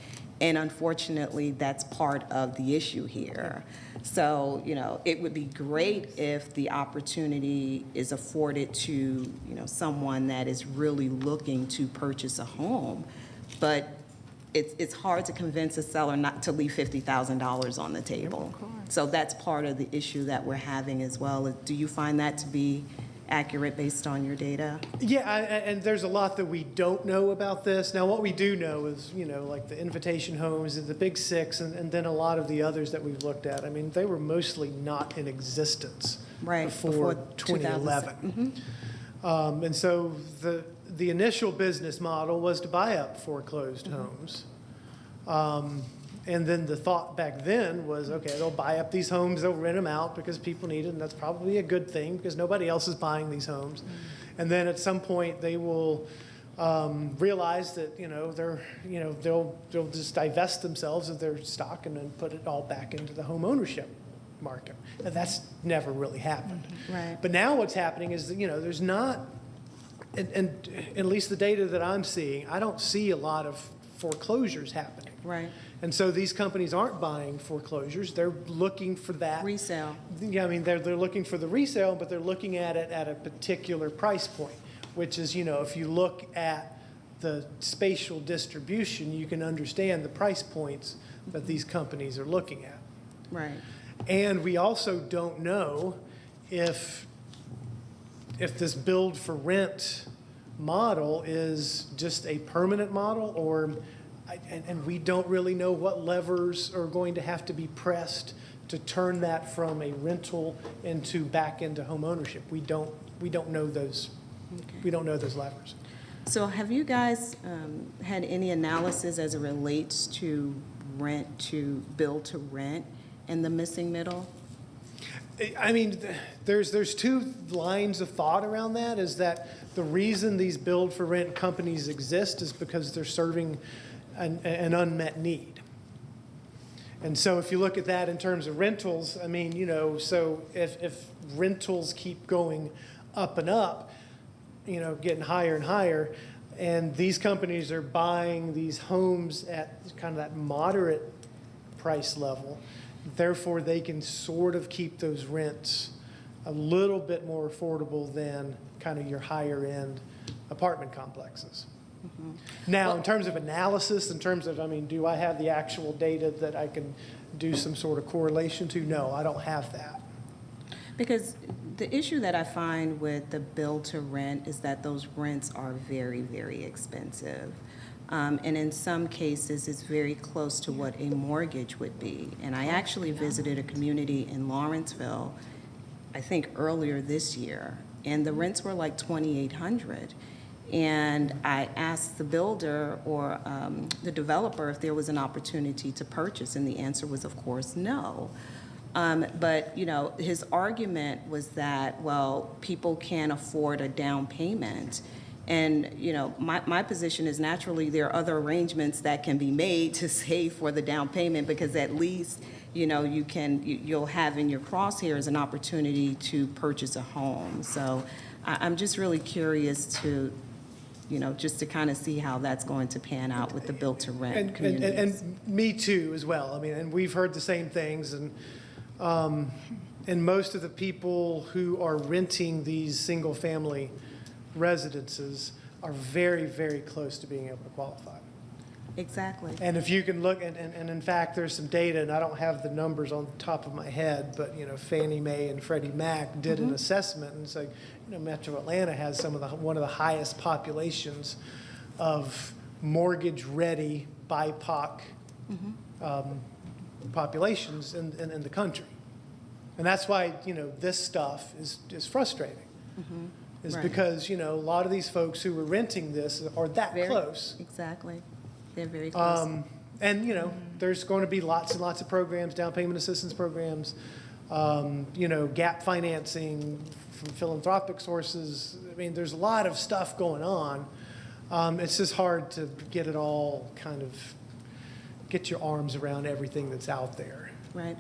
And unfortunately, that's part of the issue here. So, it would be great if the opportunity is afforded to, someone that is really looking to purchase a home. But it's hard to convince a seller not to leave $50,000 on the table. So that's part of the issue that we're having as well. Do you find that to be accurate based on your data? Yeah, and there's a lot that we don't know about this. Now, what we do know is, like the Invitation Homes and the Big Six, and then a lot of the others that we've looked at. I mean, they were mostly not in existence before 2011. And so the initial business model was to buy up foreclosed homes. And then the thought back then was, okay, they'll buy up these homes, they'll rent them out because people need it, and that's probably a good thing because nobody else is buying these homes. And then at some point they will realize that they'll just divest themselves of their stock and then put it all back into the home ownership market. And that's never really happened. Right. But now what's happening is that there's not, and at least the data that I'm seeing, I don't see a lot of foreclosures happening. Right. And so these companies aren't buying foreclosures. They're looking for that. Resale. Yeah, I mean, they're looking for the resale, but they're looking at it at a particular price point, which is, if you look at the spatial distribution, you can understand the price points that these companies are looking at. Right. And we also don't know if this build for rent model is just a permanent model and we don't really know what levers are going to have to be pressed to turn that from a rental back into home ownership. We don't know those. Okay. We don't know those levers. So have you guys had any analysis as it relates to rent to build to rent and the missing middle? I mean, there's two lines of thought around that. Is that the reason these build for rent companies exist is because they're serving an unmet need. And so if you look at that in terms of rentals, I mean, so if rentals keep going up and up, getting higher and higher, and these companies are buying these homes at kind of that moderate price level, therefore they can sort of keep those rents a little bit more affordable than kind of your higher end apartment complexes. Now, in terms of analysis, do I have the actual data that I can do some sort of correlation to? No, I don't have that. Because the issue that I find with the build to rent is that those rents are very, very expensive. And in some cases, it's very close to what a mortgage would be. And I actually visited a community in Lawrenceville, I think earlier this year, and the rents were like $2,800. And I asked the builder or the developer if there was an opportunity to purchase, and the answer was, of course, no. But, his argument was that, well, people can't afford a down payment. And, my position is naturally there are other arrangements that can be made to save for the down payment because at least, you'll have in your crosshairs an opportunity to purchase a home. So I'm just really curious to, just to kind of see how that's going to pan out with the build-to-rent communities. And me too, as well. I mean, and we've heard the same things. And most of the people who are renting these single-family residences are very, very close to being able to qualify. Exactly. And if you can look, and in fact, there's some data, and I don't have the numbers on the top of my head, but Fannie Mae and Freddie Mac did an assessment and said, Metro Atlanta has one of the highest populations of mortgage-ready BIPOC populations in the country, and that's why this stuff is frustrating. Is right. Because a lot of these folks who were renting this are that close. Exactly. They're very close. And, there's going to be lots and lots of programs, down payment assistance programs, gap financing from philanthropic sources. I mean, there's a lot of stuff going on. It's just hard to get it all kind of, get your arms around everything that's out there. Right.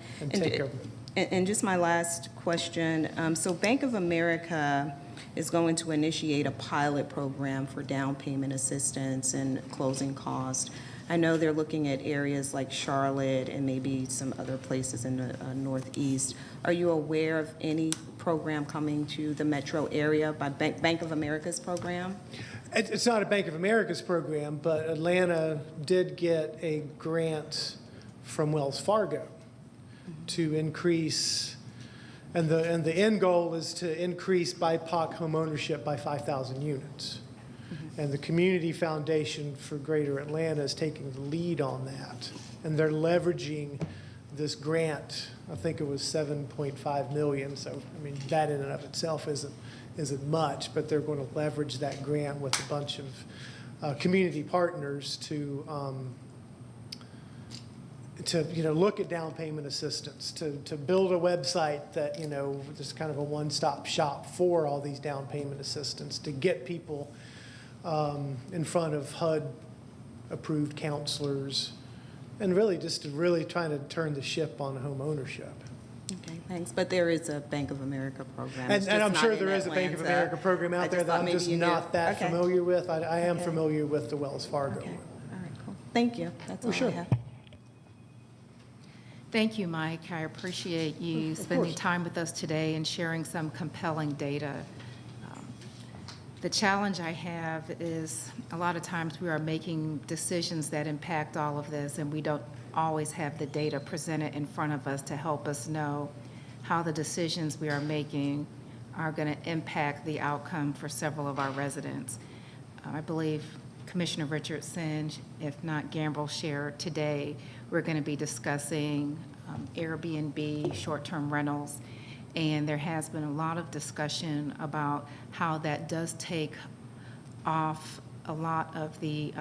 And just my last question. So Bank of America is going to initiate a pilot program for down payment assistance and closing costs. I know they're looking at areas like Charlotte and maybe some other places in the Northeast. Are you aware of any program coming to the metro area by Bank of America's program? It's not a Bank of America's program, but Atlanta did get a grant from Wells Fargo to increase, and the end goal is to increase BIPOC home ownership by 5,000 units. And the Community Foundation for Greater Atlanta is taking the lead on that. And they're leveraging this grant. I think it was $7.5 million. So, I mean, that in and of itself isn't much, but they're going to leverage that grant with a bunch of community partners to look at down payment assistance, to build a website that, is kind of a one-stop shop for all these down payment assistance, to get people in front of HUD-approved counselors, and really just to really trying to turn the ship on home ownership. Okay, thanks. But there is a Bank of America program. And It's just I'm not sure in there is a Bank of Atlanta. America program I out there just that thought I'm maybe just you knew. not that Okay. familiar with. I am Okay. familiar with the Wells Fargo Okay, one. all right, cool. Thank you. That's all I sure. have. Thank you, Mike. I appreciate you Of spending course. time with us today and sharing some compelling data. The challenge I have is a lot of times we are making decisions that impact all of this, and we don't always have the data presented in front of us to help us know how the decisions we are making are going to impact the outcome for several of our residents. I believe Commissioner Richardson, if not Gambrell, shared today, we're going to be discussing Airbnb, short-term rentals, and there has been a lot of discussion about how that does take off a lot of the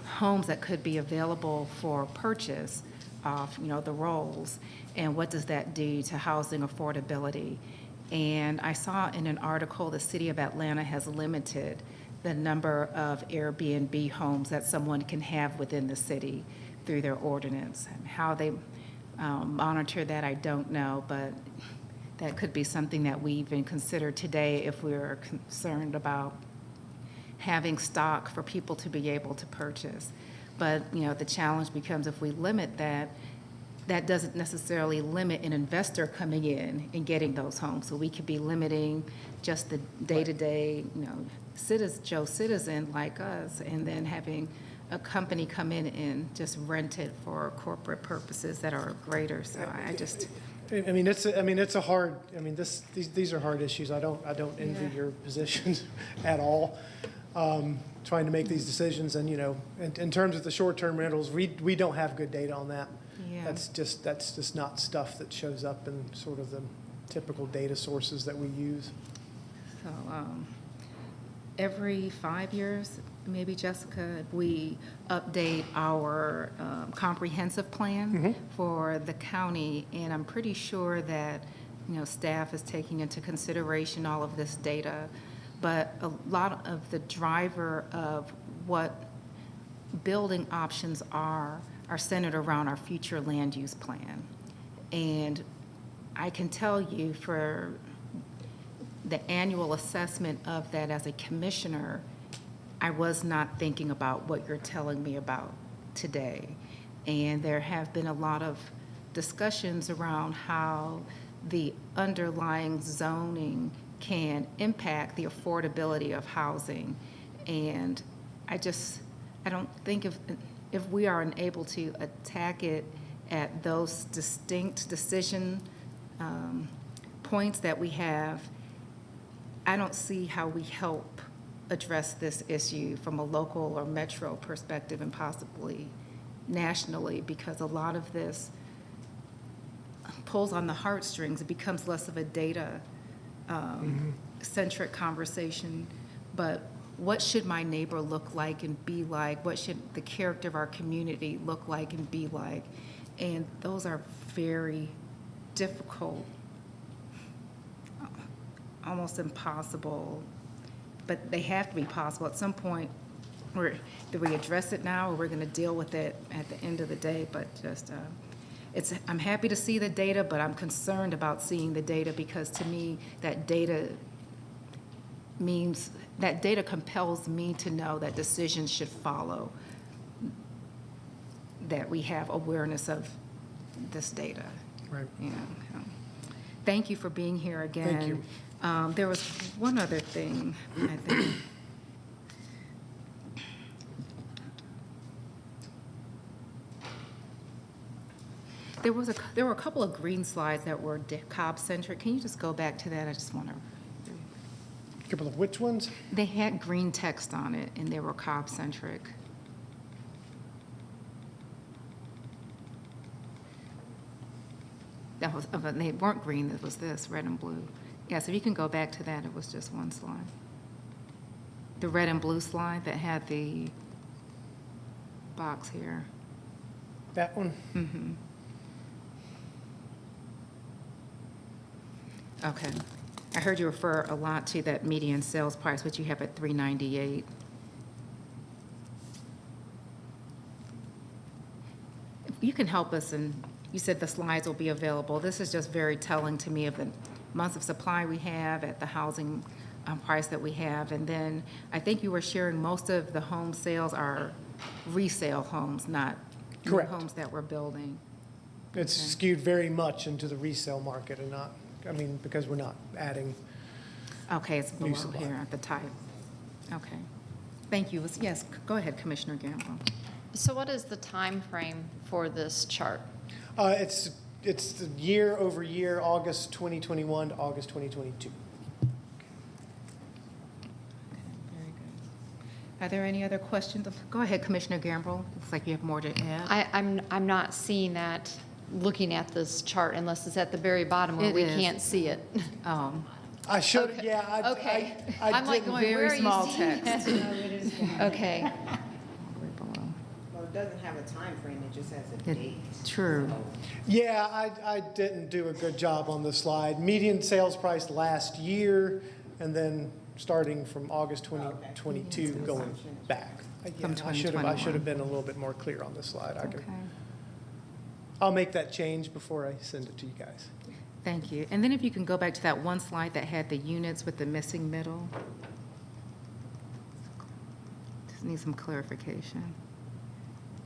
homes that could be available for purchase off, the rolls, and what does that do to housing affordability. And I saw in an article the City of Atlanta has limited the number of Airbnb homes that someone can have within the city through their ordinance. And how they monitor that, I don't know, but that could be something that we even consider today if we're concerned about having stock for people to be able to purchase. But, the challenge becomes if we limit that, that doesn't necessarily limit an investor coming in and getting those homes. So we could be limiting just the day-to-day, Joe citizen like us, and then having a company come in and just rent it for corporate purposes that are greater. So I just. It's a hard. These are hard issues. I don't envy Yeah. your position at all. Trying to make these decisions, and in terms of the short-term rentals, we don't have good data on that. Yeah. That's just not stuff that shows up in sort of the typical data sources that we use. So every 5 years, maybe, Jessica, we update our comprehensive plan for the county, and I'm pretty sure that staff is taking into consideration all of this data. But a lot of the driver of what building options are centered around our future land use plan. And I can tell you for the annual assessment of that as a commissioner, I was not thinking about what you're telling me about today. And there have been a lot of discussions around how the underlying zoning can impact the affordability of housing. And I don't think if we are unable to attack it at those distinct decision points that we have, I don't see how we help address this issue from a local or metro perspective and possibly nationally, because a lot of this pulls on the heartstrings. It becomes less of a data centric conversation, but what should my neighbor look like and be like? What should the character of our community look like and be like? And those are very difficult, almost impossible, but they have to be possible. At some point, do we address it now, or we're going to deal with it at the end of the day? But just, I'm happy to see the data, but I'm concerned about seeing the data, because to me, that data compels me to know that decisions should follow that we have awareness of this data. Right. You know, thank you for being here again. Thank you. There was one other thing, I think. There were a couple of green slides that were Cobb-centric. Can you just go back to that? I just want to. Couple of which ones? They had green text on it, and they were Cobb-centric. They weren't green, it was this, red and blue. Yeah, so if you can go back to that, it was just one slide. The red and blue slide that had the box here. That one? Mm-hmm. Okay. I heard you refer a lot to that median sales price, which you have at $398. If you can help us, and you said the slides will be available. This is just very telling to me of the months of supply we have at the housing price that we have. And then I think you were sharing most of the home sales are resale homes, not new Correct. homes that we're building. It's Okay. skewed very much into the resale market and not, because we're not adding. Okay, it's New below supply. here at the type. Okay. Thank you. Yes, go ahead, Commissioner Gamble. So what is the time frame for this chart? It's the year over year, August 2021 to August 2022. Okay, very good. Are there any other questions? Go ahead, Commissioner Gamble. Looks like you have more to add. I'm not seeing that, looking at this chart, unless it's at the very bottom where It we is. can't see it. I showed, Okay. yeah, I Okay. I I'm like didn't- going, where are you small seeing text. it? Okay. Way below. Well, it doesn't have a time frame. It just has a It- date. True. Yeah, I didn't do a good job on the slide. Median sales price last year, and then starting from August 2022 going back. From I should 2021. have been a little bit more clear on this slide. Okay. I'll make that change before I send it to you guys. Thank you. And then if you can go back to that one slide that had the units with the missing middle. Just need some clarification.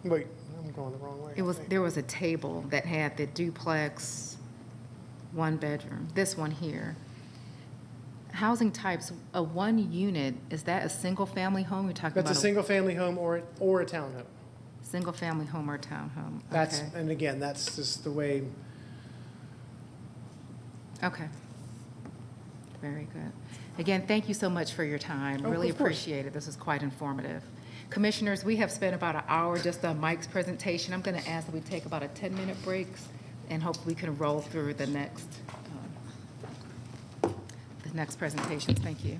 Wait, I'm going the wrong way. There was a table that had the duplex, one bedroom, this one here. Housing types, a one unit, is that a single family home? You're talking about That's a single-family home or a townhome. single family home or townhome? That's, Okay. and again, that's just the way. Okay. Very good. Again, thank you so much for your time. Oh, Really of course. appreciate it. This was quite informative. Commissioners, we have spent about an hour just on Mike's presentation. I'm going to ask that we take about a 10-minute break, and hopefully we can roll through the next presentations. Thank you.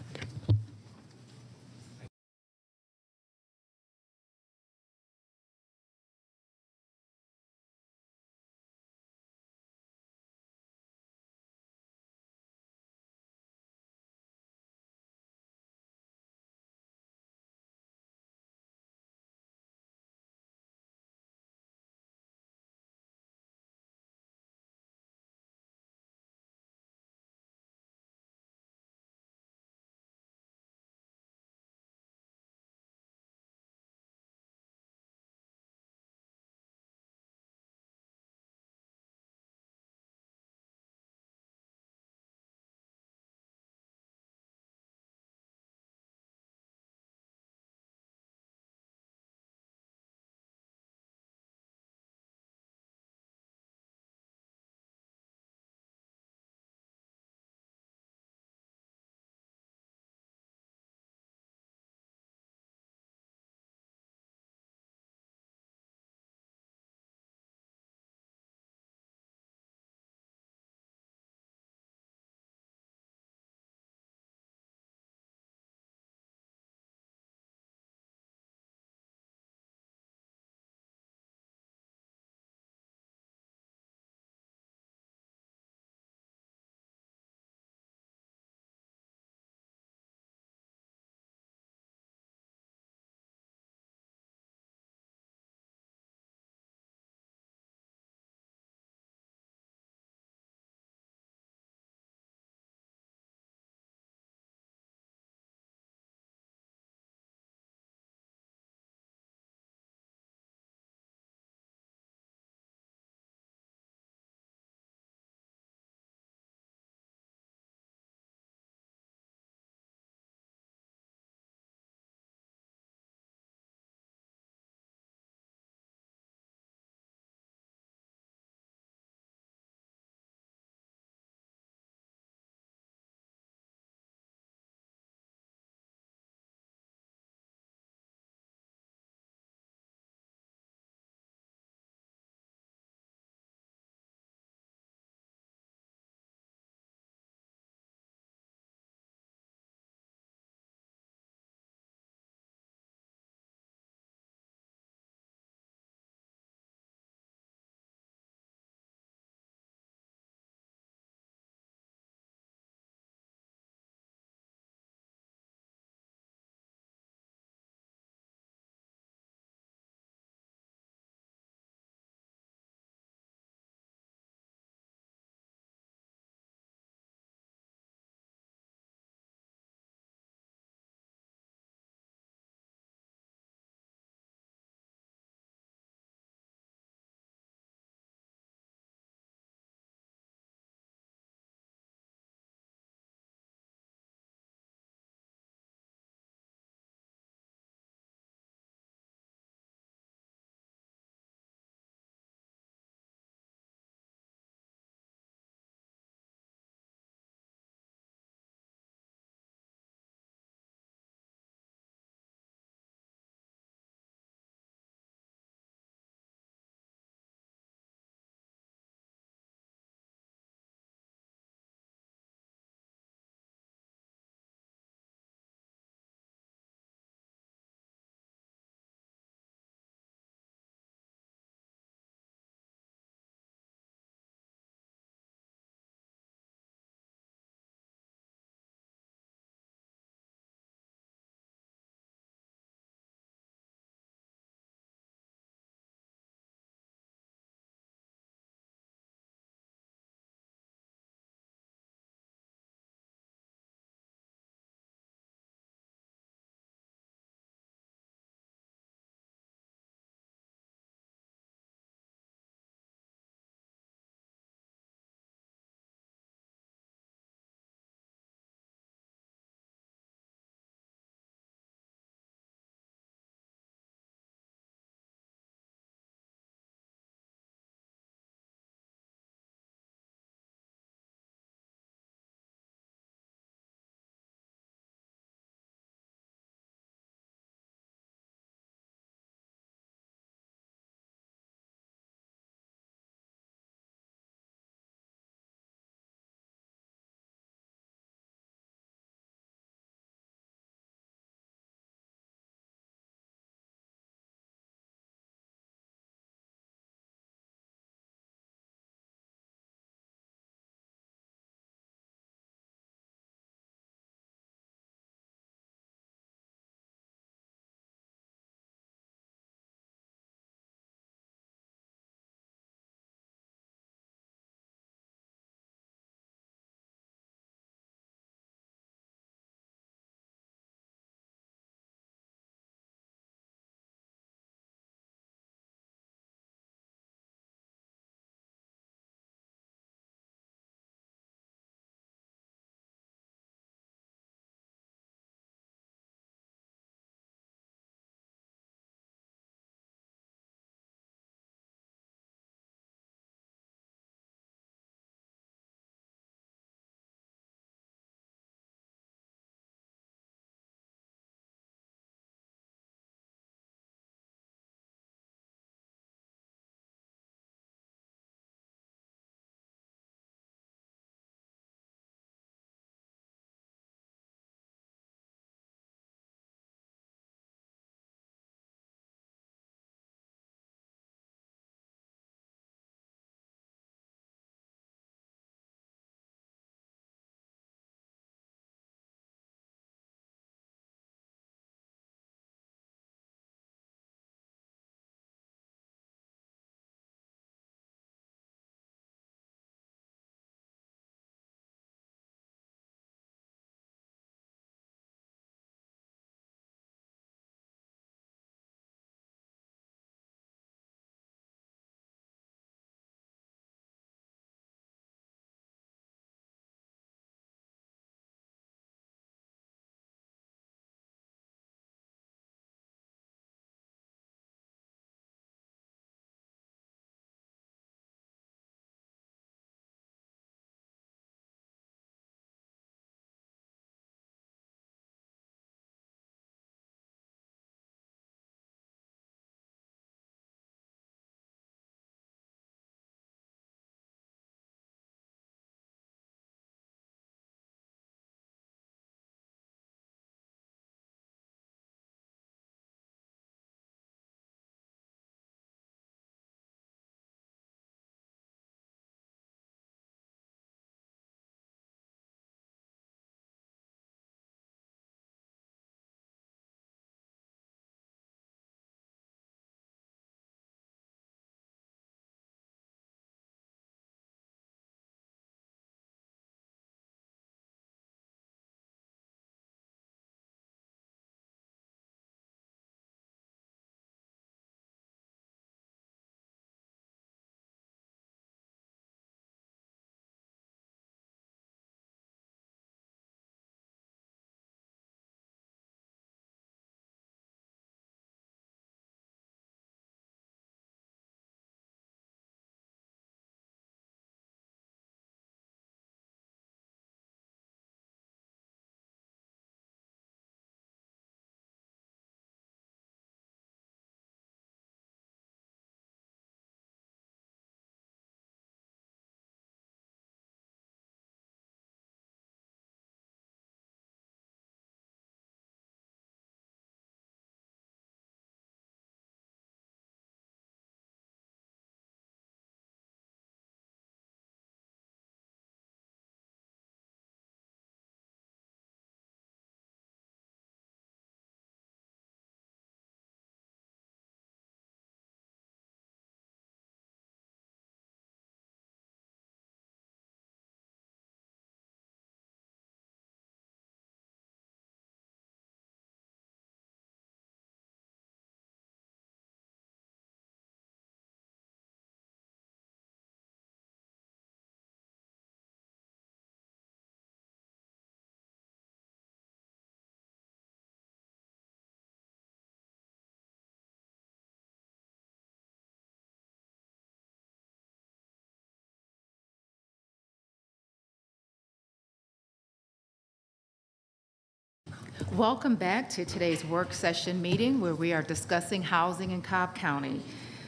Welcome back to today's work session meeting where we are discussing housing in Cobb County.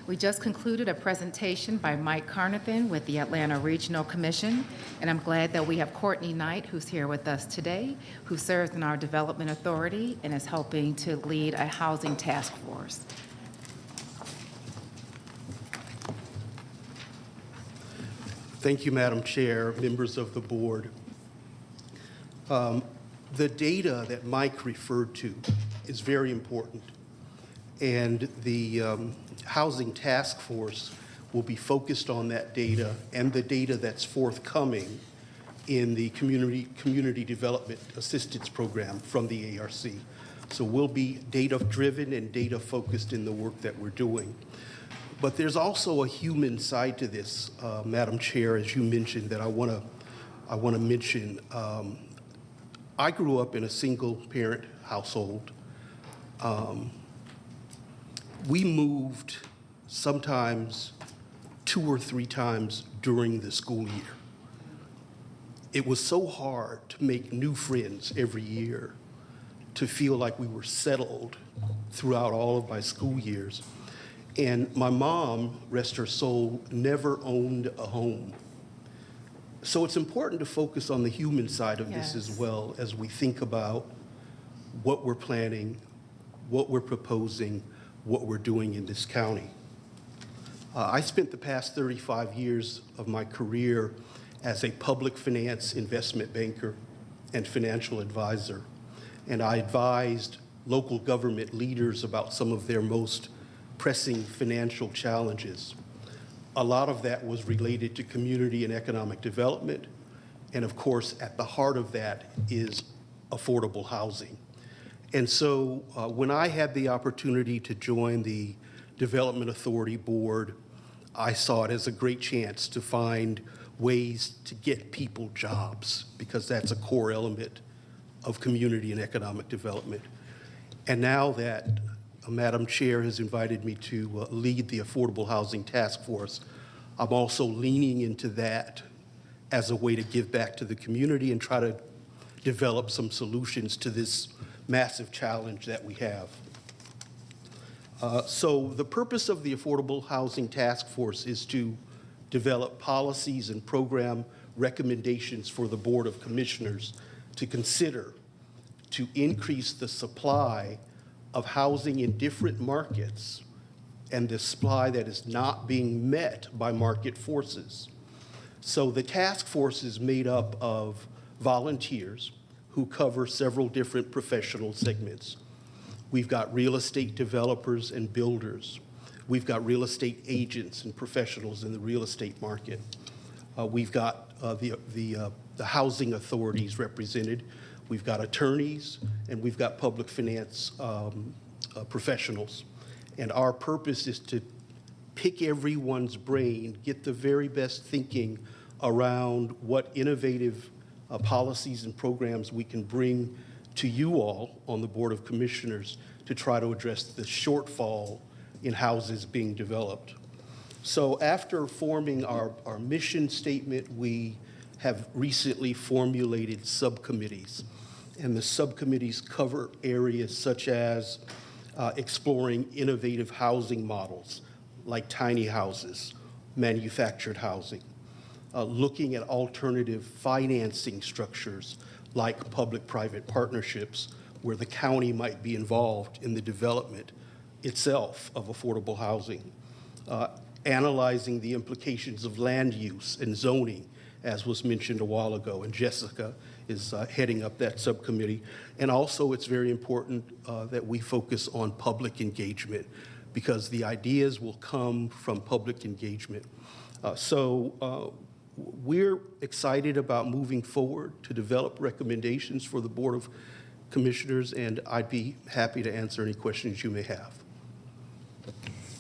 We just concluded a presentation by Mike Carnathan with the Atlanta Regional Commission, and I'm glad that we have Courtney Knight, who's here with us today, who serves in our Development Authority and is helping to lead a housing task force. Thank you, Madam Chair, members of the board. The data that Mike referred to is very important, and the Housing Task Force will be focused on that data and the data that's forthcoming in the Community Development Assistance Program from the ARC. So we'll be data-driven and data-focused in the work that we're doing. But there's also a human side to this, Madam Chair, as you mentioned, that I want to mention. I grew up in a single-parent household. We moved sometimes 2 or 3 times during the school year. It was so hard to make new friends every year, to feel like we were settled throughout all of my school years. And my mom, rest her soul, never owned a home. So it's important to focus on the human side of this as well as we think about what we're planning, what we're proposing, what we're doing in this county. I spent the past 35 years of my career as a public finance investment banker and financial advisor, and I advised local government leaders about some of their most pressing financial challenges. A lot of that was related to community and economic development, and of course, at the heart of that is affordable housing. And so when I had the opportunity to join the Development Authority Board, I saw it as a great chance to find ways to get people jobs, because that's a core element of community and economic development. And now that Madam Chair has invited me to lead the Affordable Housing Task Force, I'm also leaning into that as a way to give back to the community and try to develop some solutions to this massive challenge that we have. So the purpose of the Affordable Housing Task Force is to develop policies and program recommendations for the Board of Commissioners to consider to increase the supply of housing in different markets and the supply that is not being met by market forces. So the task force is made up of volunteers who cover several different professional segments. We've got real estate developers and builders. We've got real estate agents and professionals in the real estate market. We've got the housing authorities represented. We've got attorneys, and we've got public finance professionals. And our purpose is to pick everyone's brain, get the very best thinking around what innovative policies and programs we can bring to you all on the Board of Commissioners to try to address the shortfall in houses being developed. So after forming our mission statement, we have recently formulated subcommittees. And the subcommittees cover areas such as exploring innovative housing models like tiny houses, manufactured housing, looking at alternative financing structures like public-private partnerships where the county might be involved in the development itself of affordable housing, analyzing the implications of land use and zoning, as was mentioned a while ago, and Jessica is heading up that subcommittee. And also it's very important that we focus on public engagement, because the ideas will come from public engagement. So we're excited about moving forward to develop recommendations for the Board of Commissioners, and I'd be happy to answer any questions you may have.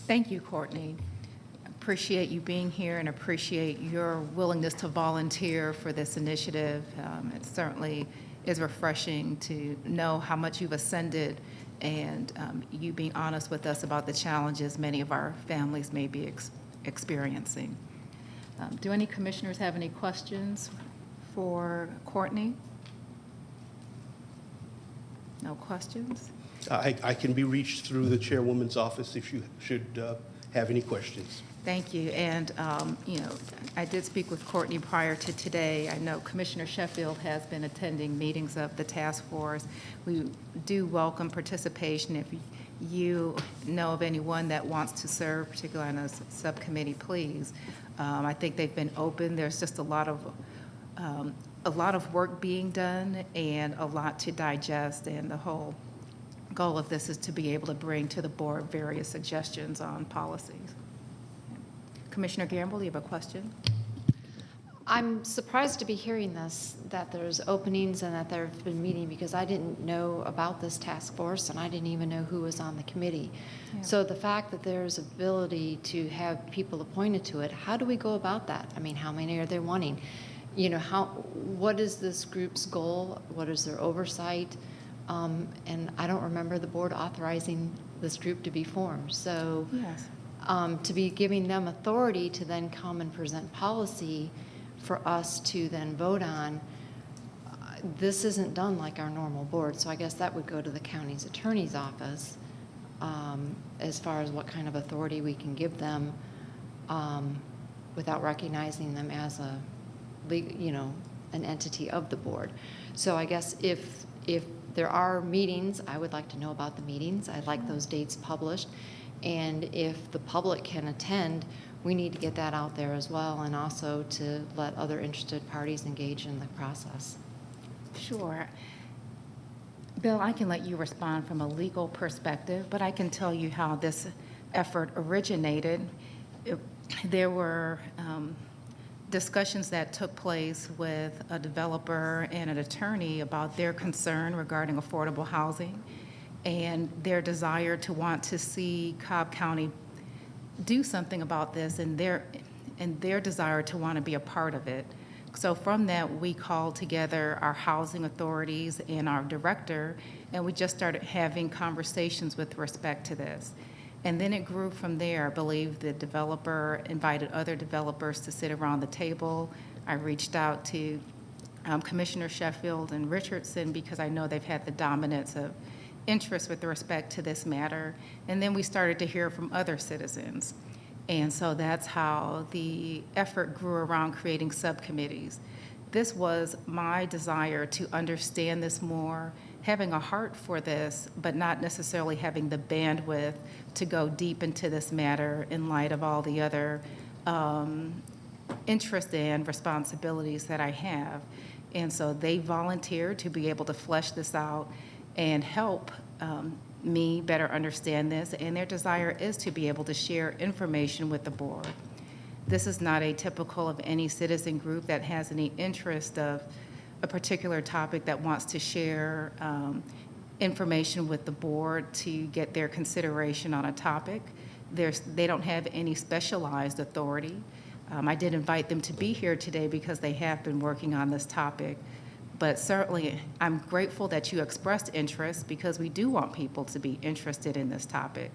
Thank you, Courtney. Appreciate you being here and appreciate your willingness to volunteer for this initiative. It certainly is refreshing to know how much you've ascended and you being honest with us about the challenges many of our families may be experiencing. Do any commissioners have any questions for Courtney? No questions? I can be reached through the chairwoman's office if you should have any questions. Thank you. And, you know, I did speak with Courtney prior to today. I know Commissioner Sheffield has been attending meetings of the task force. We do welcome participation. If you know of anyone that wants to serve, particularly on a subcommittee, please. I think they've been open. There's just a lot of work being done and a lot to digest, and the whole goal of this is to be able to bring to the board various suggestions on policies. Commissioner Gamble, you have a question? I'm surprised to be hearing this, that there's openings and that there have been meetings, because I didn't know about this task force and I didn't even know who was on the committee. Yeah. So the fact that there's ability to have people appointed to it, how do we go about that? I mean, how many are they wanting? You know, what is this group's goal? What is their oversight? And I don't remember the board authorizing this group to be formed. So Yes. to be giving them authority to then come and present policy for us to then vote on, this isn't done like our normal board. So I guess that would go to the county's attorney's office as far as what kind of authority we can give them without recognizing them as a, you know, an entity of the board. So I guess if there are meetings, I would like to know about the meetings. I'd like those dates published. And if the public can attend, we need to get that out there as well, and also to let other interested parties engage in the process. Sure. Bill, I can let you respond from a legal perspective, but I can tell you how this effort originated. There were discussions that took place with a developer and an attorney about their concern regarding affordable housing and their desire to want to see Cobb County do something about this, and their desire to want to be a part of it. So from that, we called together our housing authorities and our director, and we just started having conversations with respect to this. And then it grew from there. I believe the developer invited other developers to sit around the table. I reached out to Commissioner Sheffield and Richardson because I know they've had the dominance of interest with respect to this matter. And then we started to hear from other citizens. And so that's how the effort grew around creating subcommittees. This was my desire to understand this more, having a heart for this, but not necessarily having the bandwidth to go deep into this matter in light of all the other interests and responsibilities that I have. And so they volunteered to be able to flesh this out and help me better understand this, and their desire is to be able to share information with the board. This is not atypical of any citizen group that has any interest of a particular topic that wants to share information with the board to get their consideration on a topic. They don't have any specialized authority. I did invite them to be here today because they have been working on this topic. But certainly, I'm grateful that you expressed interest because we do want people to be interested in this topic.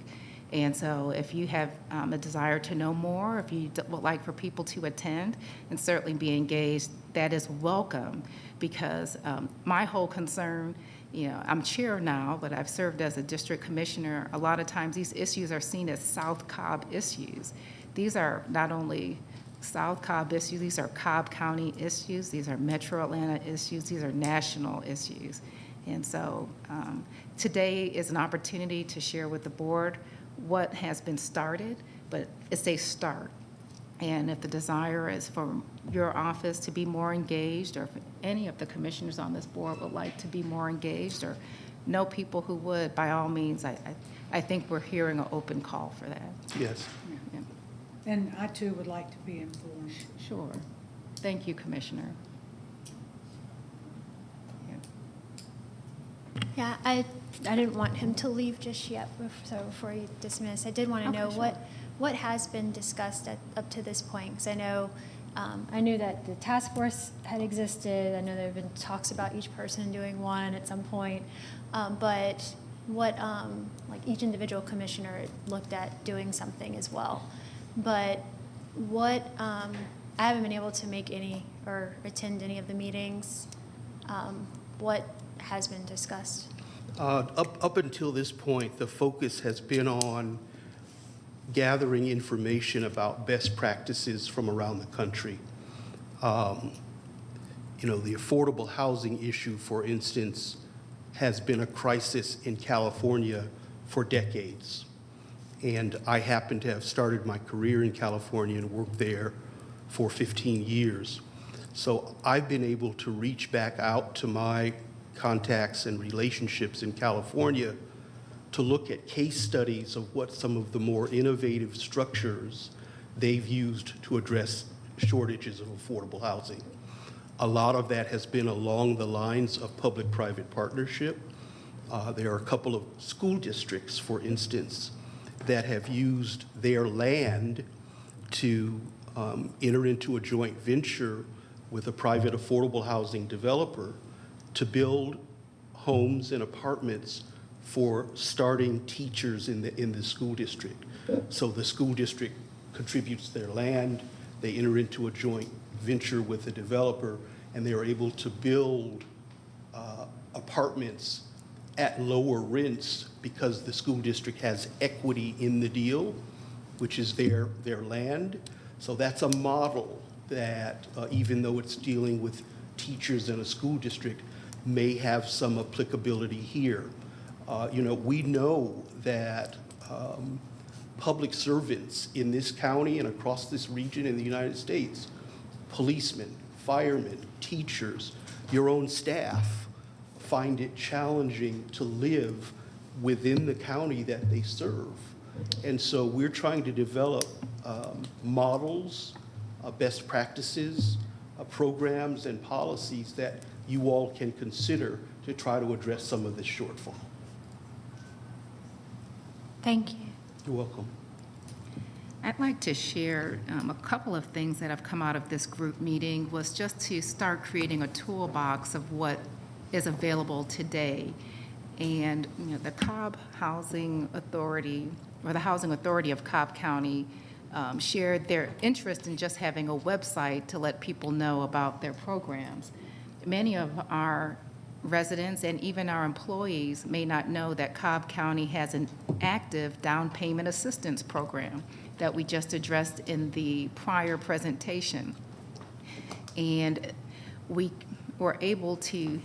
And so if you have a desire to know more, if you would like for people to attend and certainly be engaged, that is welcome, because my whole concern, you know, I'm chair now, but I've served as a district commissioner. A lot of times these issues are seen as South Cobb issues. These are not only South Cobb issues, these are Cobb County issues, these are Metro Atlanta issues, these are national issues. And so today is an opportunity to share with the board what has been started, but it's a start. And if the desire is for your office to be more engaged, or if any of the commissioners on this board would like to be more engaged or know people who would, by all means, I think we're hearing an open call for that. Yes. Yeah. And I too would like to be informed. Sure. Thank you, Commissioner. Yeah, I didn't want him to leave just yet, so before you dismiss, I did want to Okay, know sure. what has been discussed up to this point, because I know, I knew that the task force had existed, I know there have been talks about each person doing one at some point, but what, like each individual commissioner looked at doing something as well, but what, I haven't been able to make any or attend any of the meetings, what has been discussed? Up until this point, the focus has been on gathering information about best practices from around the country. The affordable housing issue, for instance, has been a crisis in California for decades. And I happen to have started my career in California and worked there for 15 years. So I've been able to reach back out to my contacts and relationships in California to look at case studies of what some of the more innovative structures they've used to address shortages of affordable housing. A lot of that has been along the lines of public-private partnership. There are a couple of school districts, for instance, that have used their land to enter into a joint venture with a private affordable housing developer to build homes and apartments for starting teachers in the school district. So the school district contributes their land, they enter into a joint venture with the developer, and they are able to build apartments at lower rents because the school district has equity in the deal, which is their land. So that's a model that, even though it's dealing with teachers in a school district, may have some applicability here. We know that public servants in this county and across this region in the United States, policemen, firemen, teachers, your own staff, find it challenging to live within the county that they serve. And so we're trying to develop models, best practices, programs, and policies that you all can consider to try to address some of this shortfall. Thank you. You're welcome. I'd like to share a couple of things that have come out of this group meeting was just to start creating a toolbox of what is available today. And the Cobb Housing Authority, or the Housing Authority of Cobb County, shared their interest in just having a website to let people know about their programs. Many of our residents and even our employees may not know that Cobb County has an active down payment assistance program that we just addressed in the prior presentation. And we were able to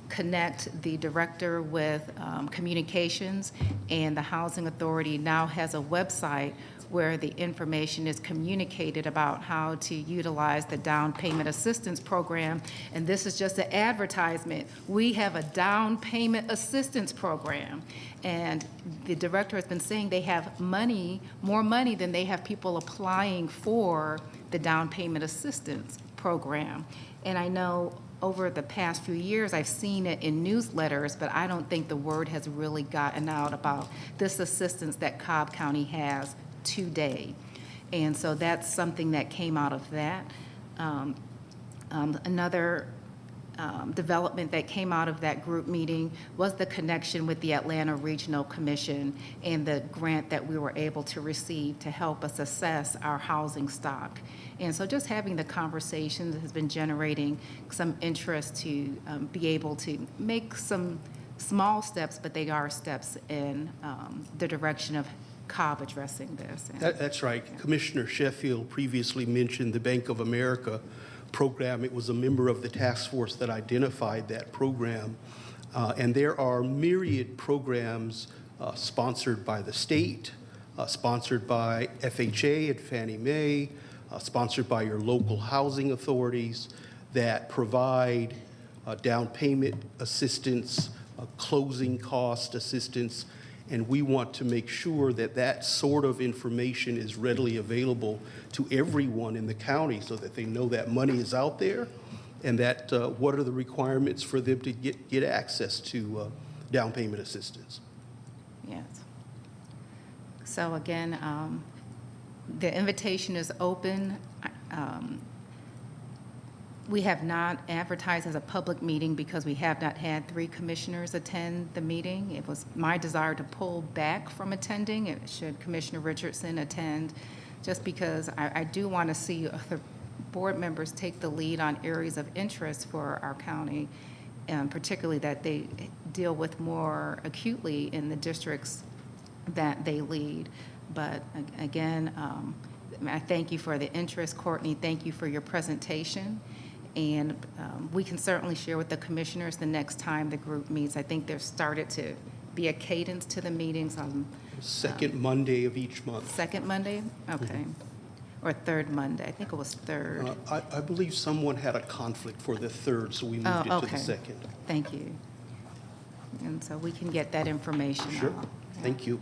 connect the director with communications, and the Housing Authority now has a website where the information is communicated about how to utilize the down payment assistance program. And this is just an advertisement. We have a down payment assistance program. And the director has been saying they have money, more money than they have people applying for the down payment assistance program. And I know over the past few years, I've seen it in newsletters, but I don't think the word has really gotten out about this assistance that Cobb County has today. And so that's something that came out of that. Another development that came out of that group meeting was the connection with the Atlanta Regional Commission and the grant that we were able to receive to help us assess our housing stock. And so just having the conversations has been generating some interest to be able to make some small steps, but they are steps in the direction of Cobb addressing this. That's right. Commissioner Sheffield previously mentioned the Bank of America program. It was a member of the task force that identified that program. And there are myriad programs sponsored by the state, sponsored by FHA and Fannie Mae, sponsored by your local housing authorities that provide down payment assistance, closing cost assistance, and we want to make sure that that sort of information is readily available to everyone in the county so that they know that money is out there and that what are the requirements for them to get access to down payment assistance. Yes. So again, the invitation is open. We have not advertised as a public meeting because we have not had 3 commissioners attend the meeting. It was my desire to pull back from attending. Should Commissioner Richardson attend, just because I do want to see the board members take the lead on areas of interest for our county. particularly that they deal with more acutely in the districts that they lead. But again, I thank you for the interest. Courtney, thank you for your presentation. And we can certainly share with the commissioners the next time the group meets. I think there's started to be a cadence to the meetings on Second Monday of each month. second Monday? Okay. Or third Monday. I think it was third. I believe someone had a conflict for the third, so we moved it to okay. the second. Thank you. And so we can get that information Sure. out. Thank you.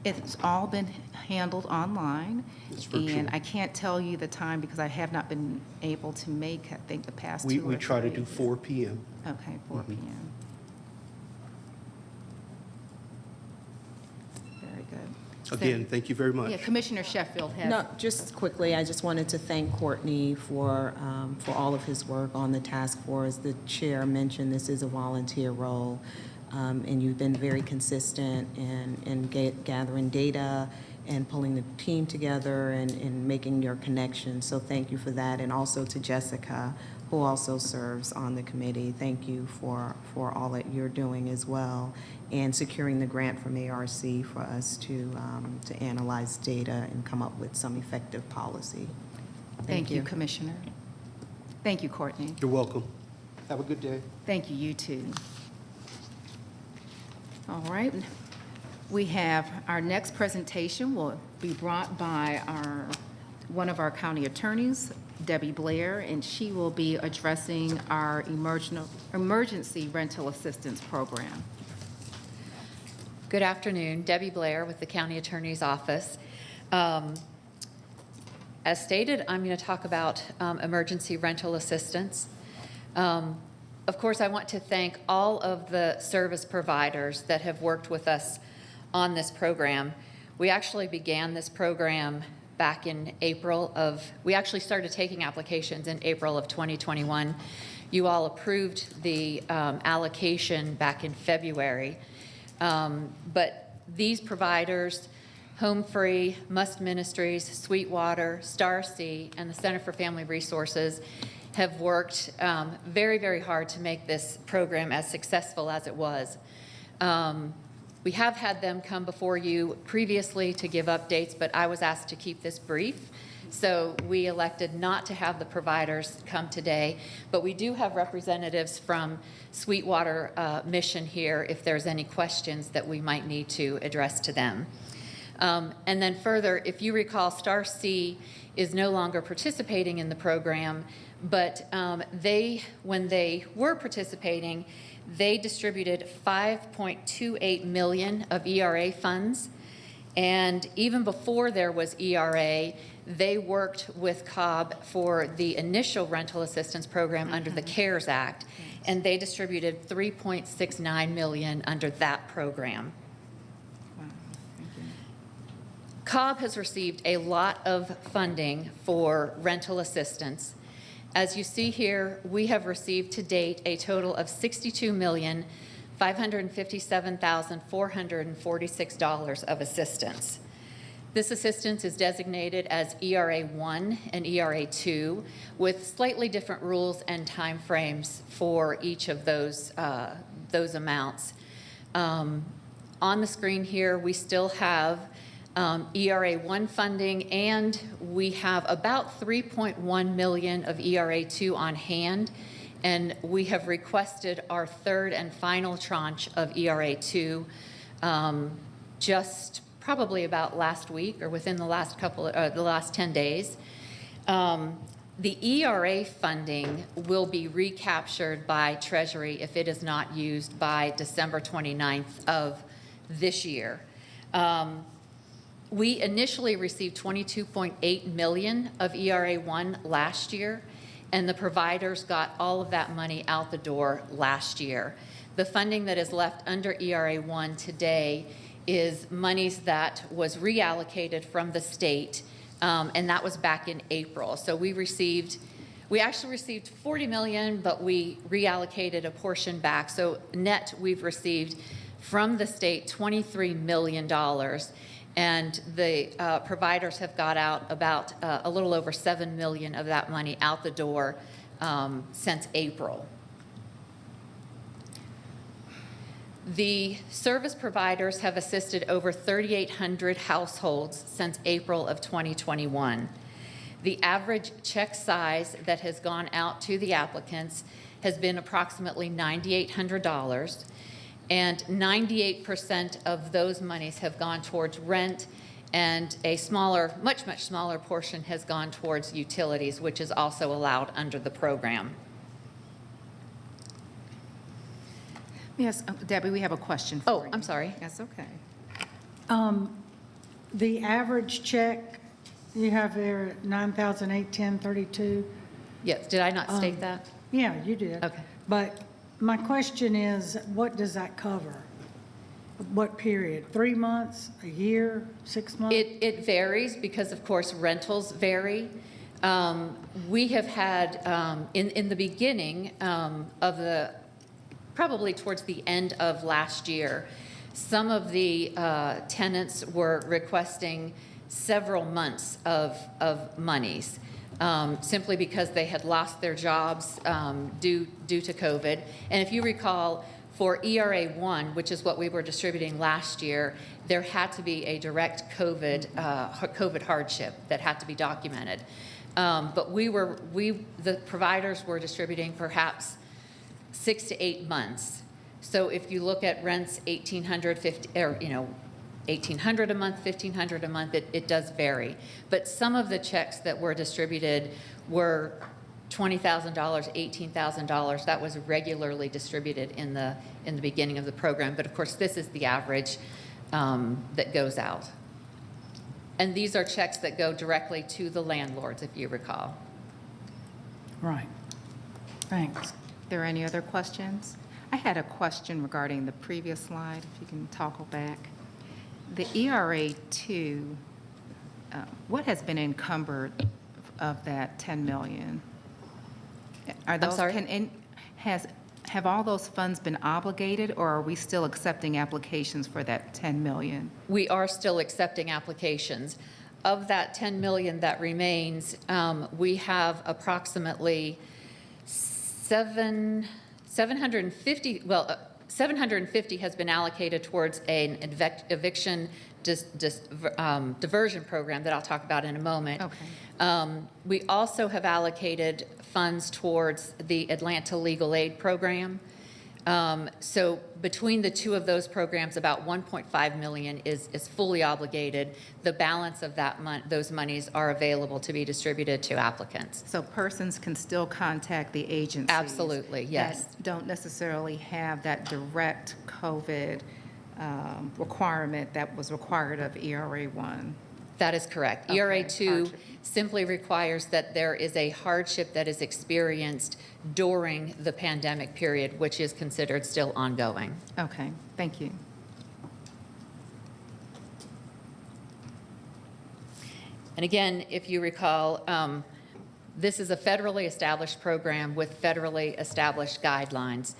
It's all been handled online. It's virtual. And I can't tell you the time because I have not been able to make, I think, the past We 2 or 3. try to do 4 p.m. Okay, 4 p.m. Very good. Again, thank you very much. Yeah, Commissioner Sheffield has. No, just quickly, I just wanted to thank Courtney for all of his work on the task force. The chair mentioned this is a volunteer role, and you've been very consistent in gathering data and pulling the team together and making your connections. So thank you for that. And also to Jessica, who also serves on the committee. Thank you for all that you're doing as well, and securing the grant from ARC for us to analyze data and come up with some effective policy. Thank you, Commissioner. Thank you, Courtney. You're welcome. Have a good day. Thank you, you too. All right. We have our next presentation will be brought by one of our county attorneys, Debbie Blair, and she will be addressing our emergency rental assistance program. Good afternoon, Debbie Blair with the County Attorney's Office. As stated, I'm going to talk about emergency rental assistance. Of course, I want to thank all of the service providers that have worked with us on this program. We actually began this program back in we actually started taking applications in April of 2021. You all approved the allocation back in February. But these providers, Home Free, Must Ministries, Sweetwater, Star C, and the Center for Family Resources have worked very, very hard to make this program as successful as it was. We have had them come before you previously to give updates, but I was asked to keep this brief. So we elected not to have the providers come today, but we do have representatives from Sweetwater Mission here if there's any questions that we might need to address to them. And then further, if you recall, Star C is no longer participating in the program, but when they were participating, they distributed $5.28 million of ERA funds. And even before there was ERA, they worked with Cobb for the initial rental assistance program under the CARES Act, and they distributed $3.69 million under that program. Cobb has received a lot of funding for rental assistance. As you see here, we have received to date a total of $62,557,446 of assistance. This assistance is designated as ERA 1 and ERA 2 with slightly different rules and timeframes for each of those amounts. On the screen here, we still have ERA 1 funding, and we have about $3.1 million of ERA 2 on hand, and we have requested our third and final tranche of ERA 2 just probably about last week or within the last the last 10 days. The ERA funding will be recaptured by Treasury if it is not used by December 29th of this year. We initially received $22.8 million of ERA 1 last year, and the providers got all of that money out the door last year. The funding that is left under ERA 1 today is monies that was reallocated from the state, and that was back in April. So we actually received $40 million, but we reallocated a portion back. So net, we've received from the state $23 million. And the providers have got out about a little over $7 million of that money out the door since April. The service providers have assisted over 3,800 households since April of 2021. The average check size that has gone out to the applicants has been approximately $9,800, and 98% of those monies have gone towards rent, and a smaller, much smaller portion has gone towards utilities, which is also allowed under the program. Yes, Debbie, we have a question for you. Oh, I'm sorry. That's okay. The average check, you have there $9,810.32. Yes, did I not state that? Yeah, you did. Okay. But my question is, what does that cover? What period? 3 months, a year, 6 months? It varies because, of course, rentals vary. We have had, in the beginning of the, probably towards the end of last year, some of the tenants were requesting several months of monies, simply because they had lost their jobs due to COVID. And if you recall, for ERA 1, which is what we were distributing last year, there had to be a direct COVID hardship that had to be documented. But the providers were distributing perhaps 6 to 8 months. So if you look at rents, $1,850, or $1,800 a month, $1,500 a month, it does vary. But some of the checks that were distributed were $20,000, $18,000. That was regularly distributed in the beginning of the program. But of course, this is the average that goes out. And these are checks that go directly to the landlords, if you recall. Right. Thanks. Are there any other questions? I had a question regarding the previous slide, if you can toggle back. The ERA 2, what has been encumbered of that $10 million? Are those, sorry? Have all those funds been obligated, or are we still accepting applications for that $10 million? We are still accepting applications. Of that $10 million that remains, we have approximately 750, well, 750 has been allocated towards an eviction diversion program that I'll talk about in a moment. Okay. We also have allocated funds towards the Atlanta Legal Aid Program. So between the two of those programs, about $1.5 million is fully obligated. The balance of those monies are available to be distributed to applicants. So persons can still contact the agencies? Absolutely, yes. That don't necessarily have that direct COVID requirement that was required of ERA 1? That is correct. Okay, ERA 2 hardship. simply requires that there is a hardship that is experienced during the pandemic period, which is considered still ongoing. Okay, thank you. And again, if you recall, this is a federally established program with federally established guidelines.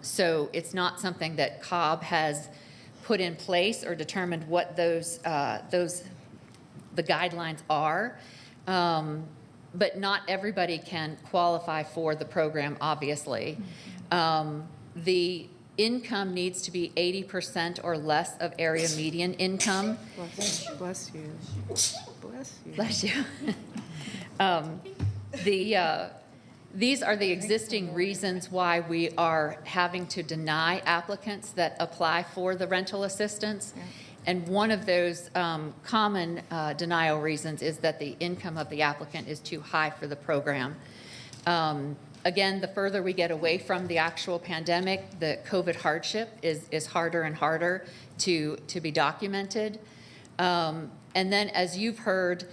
So it's not something that Cobb has put in place or determined what the guidelines are. But not everybody can qualify for the program, obviously. The income needs to be 80% or less of area median income. Bless you. Bless you. Bless you. These are the existing reasons why we are having to deny applicants that apply for the rental assistance. Yeah. And one of those common denial reasons is that the income of the applicant is too high for the program. Again, the further we get away from the actual pandemic, the COVID hardship is harder and harder to be documented. And then, as you've heard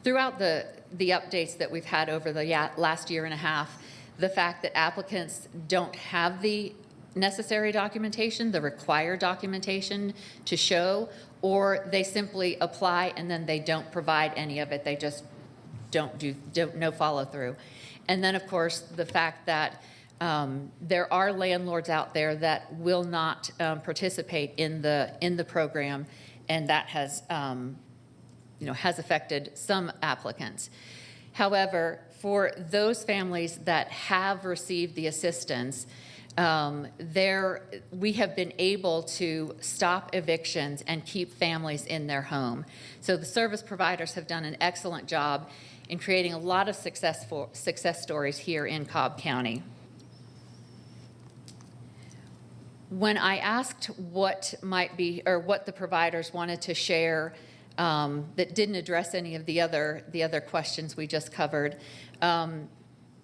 throughout the updates that we've had over the last year and a half, the fact that applicants don't have the necessary documentation, the required documentation to show, or they simply apply and then they don't provide any of it. They just no follow through. And then, of course, the fact that there are landlords out there that will not participate in the program, and that has has affected some applicants. However, for those families that have received the assistance, we have been able to stop evictions and keep families in their home. So the service providers have done an excellent job in creating a lot of success stories here in Cobb County. When I asked what might be, or what the providers wanted to share that didn't address any of the other questions we just covered,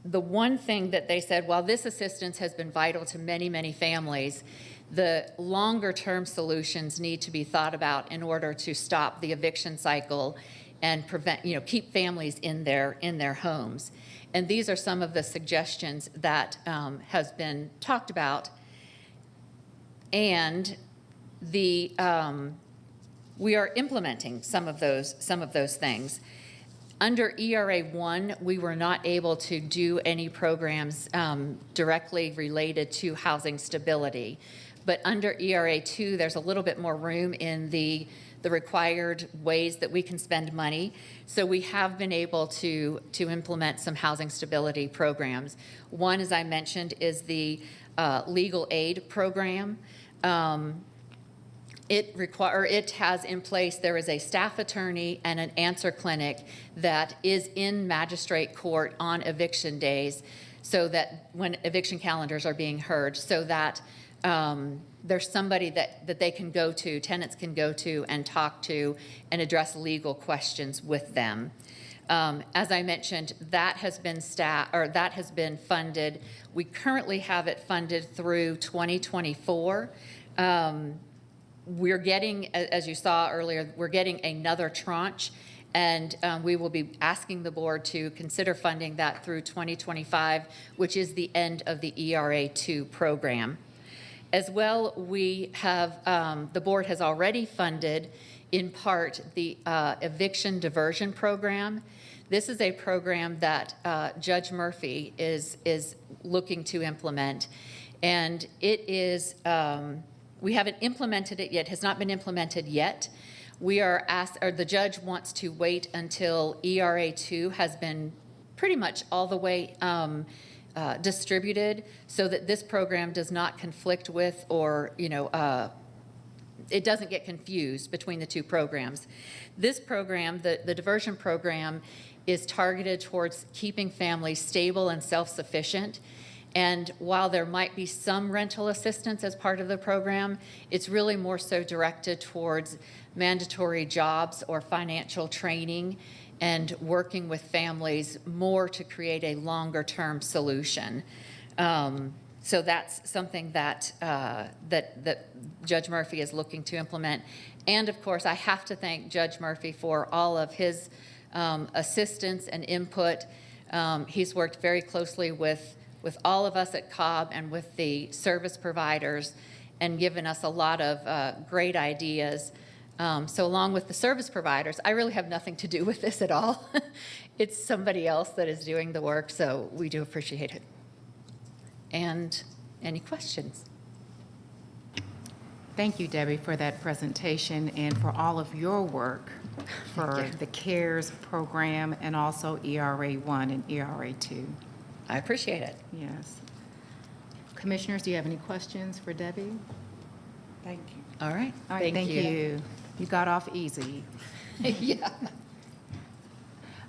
the one thing that they said, while this assistance has been vital to many, many families, the longer-term solutions need to be thought about in order to stop the eviction cycle and prevent, keep families in their homes. And these are some of the suggestions that has been talked about. And we are implementing some of those things. Under ERA 1, we were not able to do any programs directly related to housing stability. But under ERA 2, there's a little bit more room in the required ways that we can spend money. So we have been able to implement some housing stability programs. One, as I mentioned, is the legal aid program. It has in place, there is a staff attorney and an answer clinic that is in magistrate court on eviction days, so that when eviction calendars are being heard, so that there's somebody that they can go to, tenants can go to and talk to and address legal questions with them. As I mentioned, that has been funded. We currently have it funded through 2024. We're getting, as you saw earlier, we're getting another tranche, and we will be asking the board to consider funding that through 2025, which is the end of the ERA 2 program. As well, we have, the board has already funded, in part, the eviction diversion program. This is a program that Judge Murphy is looking to implement, and it is, we haven't implemented it yet, has not been implemented yet. We are asked, or the judge wants to wait until ERA 2 has been pretty much all the way distributed, so that this program does not conflict with, or it doesn't get confused between the two programs. This program, the diversion program, is targeted towards keeping families stable and self-sufficient. And while there might be some rental assistance as part of the program, it's really more so directed towards mandatory jobs or financial training and working with families more to create a longer-term solution. So that's something that that Judge Murphy is looking to implement. And of course, I have to thank Judge Murphy for all of his assistance and input. He's worked very closely with all of us at Cobb and with the service providers, and given us a lot of great ideas. So along with the service providers, I really have nothing to do with this at all. It's somebody else that is doing the work, so we do appreciate it. And any questions? Thank you, Debbie, for that presentation and for all of your work for the CARES program and also ERA 1 and ERA 2. I appreciate it. Yes. Commissioners, do you have any questions for Debbie? Thank you. All right. All right, thank you. You got off easy. Yeah.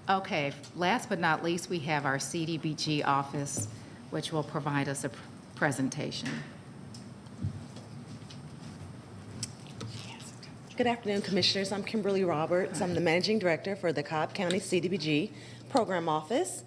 Okay, last but not least, we have our CDBG office, which will provide us a presentation. Good afternoon, Commissioners. I'm Kimberly Roberts. I'm the Managing Director for the Cobb County CDBG Program Office.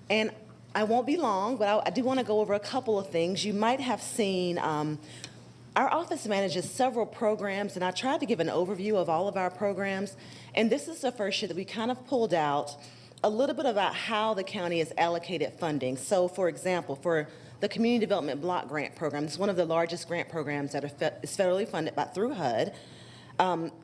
And I won't be long, but I do want to go over a couple of things. You might have seen our office manages several programs, and I tried to give an overview of all of our programs. And this is the first year that we kind of pulled out a little bit about how the county has allocated funding. So, for example, for the Community Development Block Grant Program, it's one of the largest grant programs that is federally funded through HUD.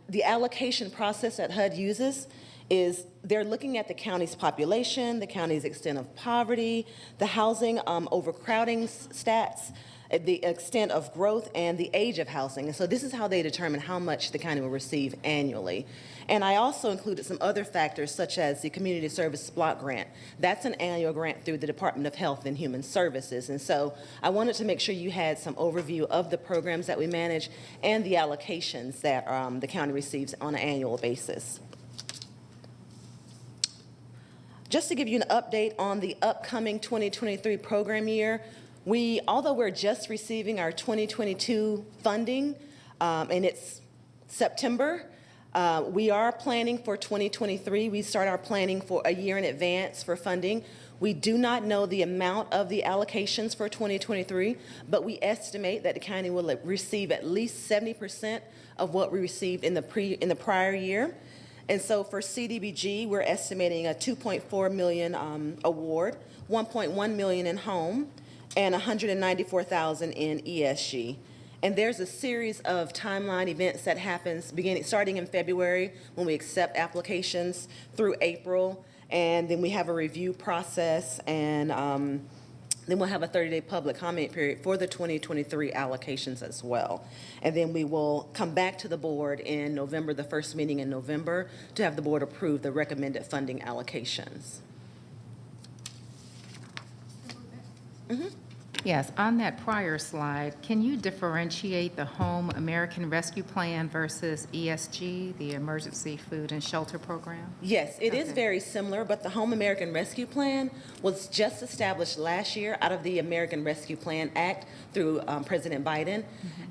The allocation process that HUD uses is they're looking at the county's population, the county's extent of poverty, the housing overcrowding stats, the extent of growth and the age of housing. And so this is how they determine how much the county will receive annually. And I also included some other factors such as the Community Service Block Grant. That's an annual grant through the Department of Health and Human Services. And so I wanted to make sure you had some overview of the programs that we manage and the allocations that the county receives on an annual basis. Just to give you an update on the upcoming 2023 program year, although we're just receiving our 2022 funding, and it's September, we are planning for 2023. We start our planning for a year in advance for funding. We do not know the amount of the allocations for 2023, but we estimate that the county will receive at least 70% of what we received in the prior year. And so for CDBG, we're estimating a $2.4 million award, $1.1 million in home, and $194,000 in ESG. And there's a series of timeline events that happens starting in February when we accept applications through April, and then we have a review process, and then we'll have a 30-day public comment period for the 2023 allocations as well. And then we will come back to the board in November, the first meeting in November, to have the board approve the recommended funding allocations. Yes, on that prior slide, can you differentiate the Home American Rescue Plan versus ESG, the Emergency Food and Shelter Program? Yes, it is Okay. very similar, but the Home American Rescue Plan was just established last year out of the American Rescue Plan Act through President Biden.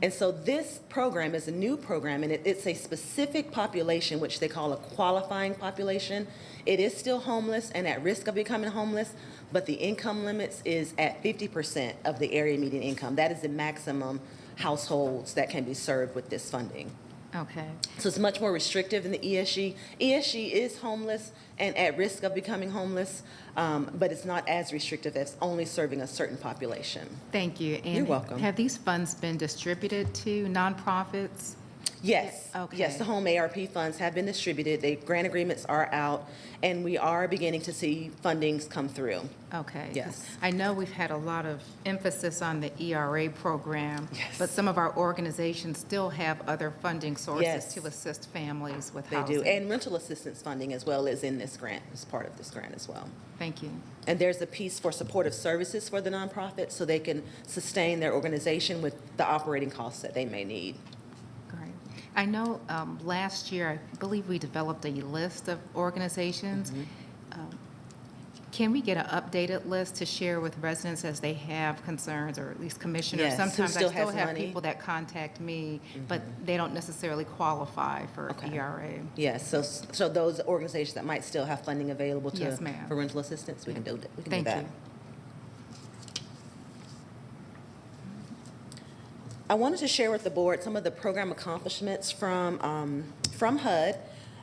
And so this program is a new program, and it's a specific population, which they call a qualifying population. It is still homeless and at risk of becoming homeless, but the income limits is at 50% of the area median income. That is the maximum households that can be served with this funding. Okay. So it's much more restrictive than the ESG. ESG is homeless and at risk of becoming homeless, but it's not as restrictive as only serving a certain population. Thank you. And You're welcome. have these funds been distributed to nonprofits? Yes, Okay. yes, the home ARP funds have been distributed, the grant agreements are out, and we are beginning to see fundings come through. Okay. Yes. I know we've had a lot of emphasis on the ERA program, Yes. but some of our organizations still have other funding sources Yes. to assist families with They housing. do, and rental assistance funding as well is in this grant, as part of this grant as well. Thank you. And there's a piece for supportive services for the nonprofits so they can sustain their organization with the operating costs that they may need. Great. I know last year, I believe we developed a list of organizations. Can we get an updated list to share with residents as they have concerns, or at least commissioners? Yes, who Sometimes still I still has have money. people that contact me, but they don't necessarily qualify for Okay. ERA. Yes, so those organizations that might still have funding available to Yes, ma'am. for rental assistance, we can do that. We can Thank do that. you. I wanted to share with the board some of the program accomplishments from HUD.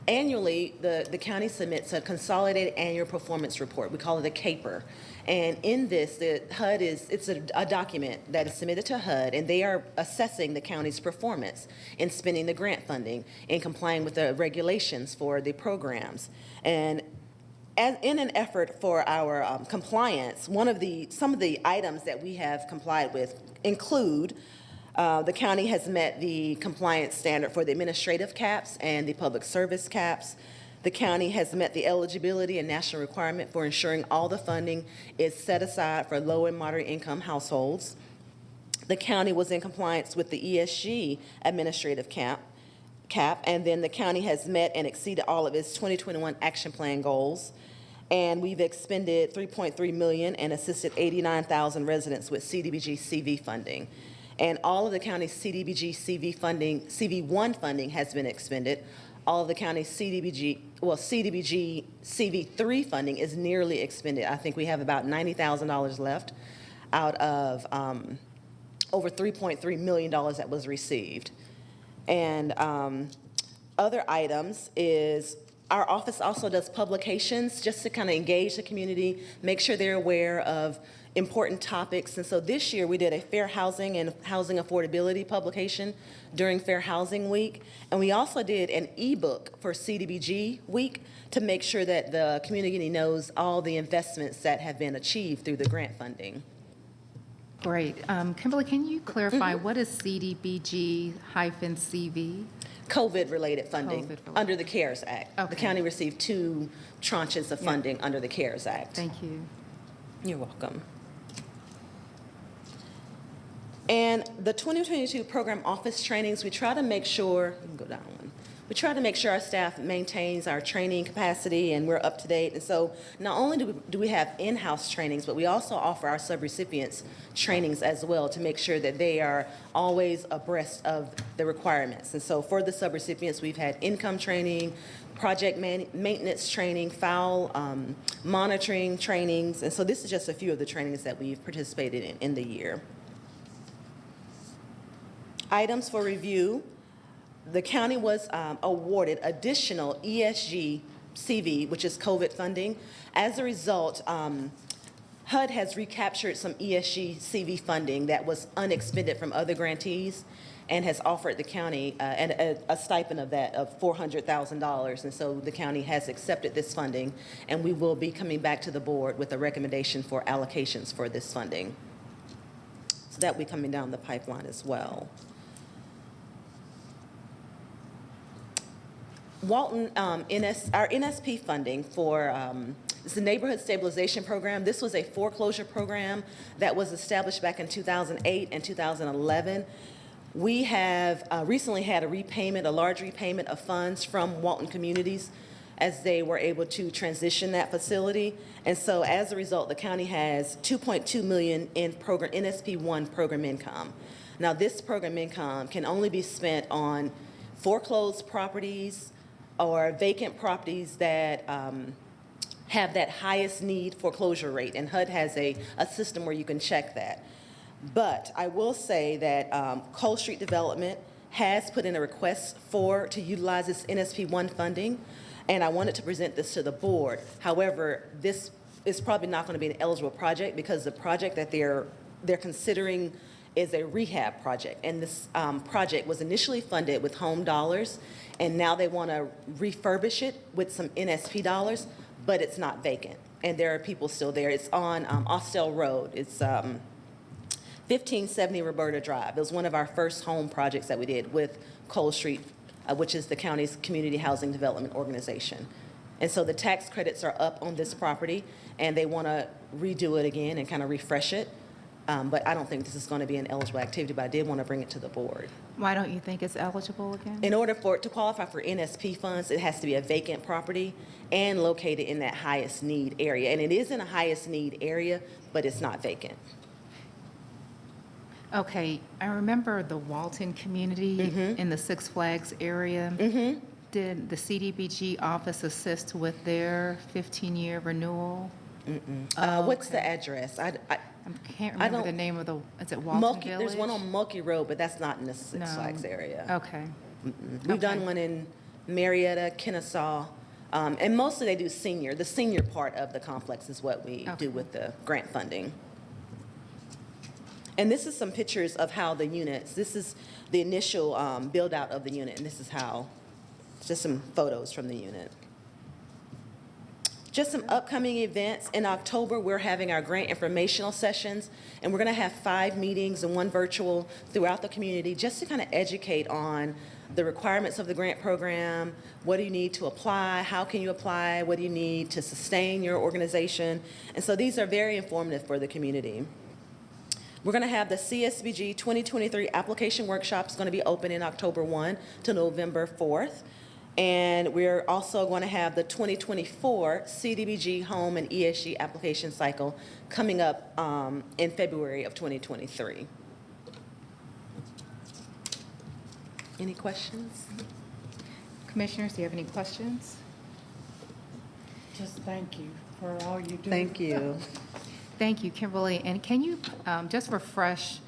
Annually, the county submits a consolidated annual performance report. We call it a CAPER. And in this, the HUD it's a document that is submitted to HUD, and they are assessing the county's performance in spending the grant funding and complying with the regulations for the programs. And in an effort for our compliance, some of the items that we have complied with include the county has met the compliance standard for the administrative caps and the public service caps. The county has met the eligibility and national requirement for ensuring all the funding is set aside for low and moderate income households. The county was in compliance with the ESG administrative cap, and then the county has met and exceeded all of its 2021 action plan goals. And we've expended $3.3 million and assisted 89,000 residents with CDBG CV funding. And all of the county's CDBG CV funding, CV1 funding has been expended. All of the county's CDBG CV3 funding is nearly expended. I think we have about $90,000 left out of over $3.3 million that was received. And other items is our office also does publications just to kind of engage the community, make sure they're aware of important topics. And so this year we did a fair housing and housing affordability publication during Fair Housing Week. And we also did an ebook for CDBG Week to make sure that the community knows all the investments that have been achieved through the grant funding. Great. Kimberly, can you clarify what is CDBG-CV? COVID-related funding COVID-related. under the CARES Act. The Okay. county received 2 tranches of funding under the CARES Act. Thank you. You're welcome. And the 2022 program office trainings, we try to make sure, you can go down one. We try to make sure our staff maintains our training capacity and we're up to date. And so not only do we have in-house trainings, but we also offer our subrecipients trainings as well to make sure that they are always abreast of the requirements. And so for the subrecipients, we've had income training, project maintenance training, foul monitoring trainings. And so this is just a few of the trainings that we've participated in the year. Items for review. The county was awarded additional ESG CV, which is COVID funding. As a result, HUD has recaptured some ESG CV funding that was unexpended from other grantees and has offered the county a stipend of that of $400,000. And so the county has accepted this funding, and we will be coming back to the board with a recommendation for allocations for this funding. So that will be coming down the pipeline as well. Walton, our NSP funding for it's the Neighborhood Stabilization Program. This was a foreclosure program that was established back in 2008 and 2011. We have recently had a large repayment of funds from Walton Communities as they were able to transition that facility. And so as a result, the county has $2.2 million in NSP1 program income. Now this program income can only be spent on foreclosed properties, or vacant properties that have that highest need foreclosure rate. And HUD has a system where you can check that. But I will say that Cole Street Development has put in a request to utilize this NSP1 funding, and I wanted to present this to the board. However, this is probably not going to be an eligible project because the project that they're considering is a rehab project. And this project was initially funded with home dollars, and now they want to refurbish it with some NSP dollars, but it's not vacant. And there are people still there. It's on Austell Road. It's 1570 Roberta Drive. It was one of our first home projects that we did with Cole Street, which is the county's community housing development organization. And so the tax credits are up on this property, and they want to redo it again and kind of refresh it. But I don't think this is going to be an eligible activity, but I did want to bring it to the board. Why don't you think it's eligible again? In order for it to qualify for NSP funds, it has to be a vacant property and located in that highest need area. And it is in a highest need area, but it's not vacant. Okay, I remember the Walton community in the Six Flags area. Did the CDBG office assist with their 15-year renewal? What's the address? I can't remember the name of is it Walton Village? There's one on Mulkey Road, but that's not in the Six Flags area. Okay. We've done one in Marietta, Kennesaw, and mostly they do the senior part of the complex is what we do with the grant funding. And this is some pictures of how the units, this is the initial build out of the unit, and this is how, just some photos from the unit. Just some upcoming events. In October, we're having our grant informational sessions, and we're going to have 5 meetings and 1 virtual throughout the community just to kind of educate on the requirements of the grant program. What do you need to apply? How can you apply? What do you need to sustain your organization? And so these are very informative for the community. We're going to have the CSBG 2023 application workshop. It's going to be open in October 1 to November 4th. And we're also going to have the 2024 CDBG home and ESG application cycle coming up in February of 2023. Any questions? Commissioners, do you have any questions? Just thank you for all you do. Thank you. Thank you, Kimberly. And can you just refresh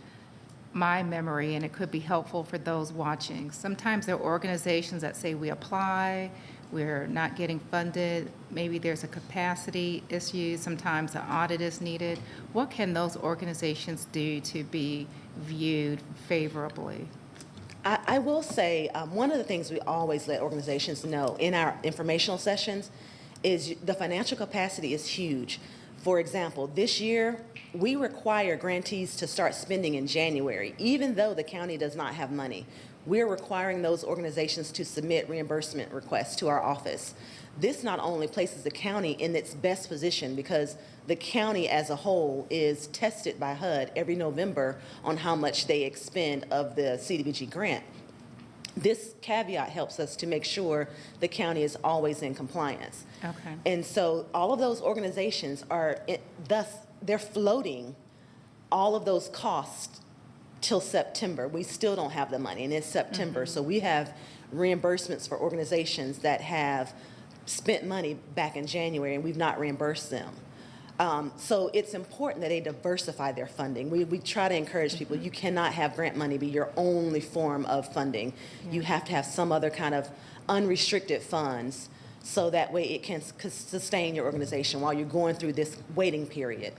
my memory, and it could be helpful for those watching. Sometimes there are organizations that say we apply, we're not getting funded, maybe there's a capacity issue, sometimes the audit is needed. What can those organizations do to be viewed favorably? I will say one of the things we always let organizations know in our informational sessions is the financial capacity is huge. For example, this year, we require grantees to start spending in January, even though the county does not have money. We're requiring those organizations to submit reimbursement requests to our office. This not only places the county in its best position because the county as a whole is tested by HUD every November on how much they expend of the CDBG grant. This caveat helps us to make sure the county is always in compliance. Okay. And so all of those organizations are, they're floating all of those costs till September. We still don't have the money, and it's September. So we have reimbursements for organizations that have spent money back in January, and we've not reimbursed them. So it's important that they diversify their funding. We try to encourage people, you cannot have grant money be your only form of funding. You have to have some other kind of unrestricted funds so that way it can sustain your organization while you're going through this waiting period.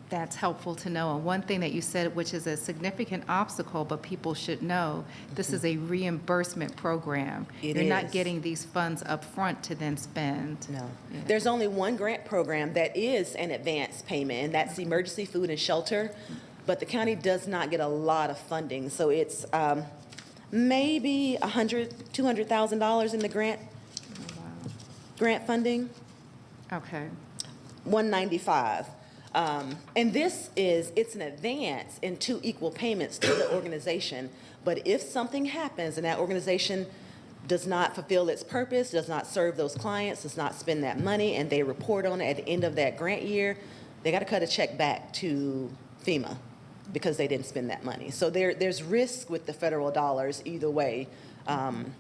That's helpful to know. And one thing that you said, which is a significant obstacle, but people should know, this is a reimbursement program. You're not getting these funds up front to then spend. No. Yeah. There's only one grant program that is an advance payment, and that's Emergency Food and Shelter. But the county does not get a lot of funding. So it's maybe $100,000, $200,000 in the grant funding. Okay. 195. And it's an advance in 2 equal payments to the organization. But if something happens and that organization does not fulfill its purpose, does not serve those clients, does not spend that money, and they report on it at the end of that grant year, they got to cut a check back to FEMA because they didn't spend that money. So there's risk with the federal dollars either way. And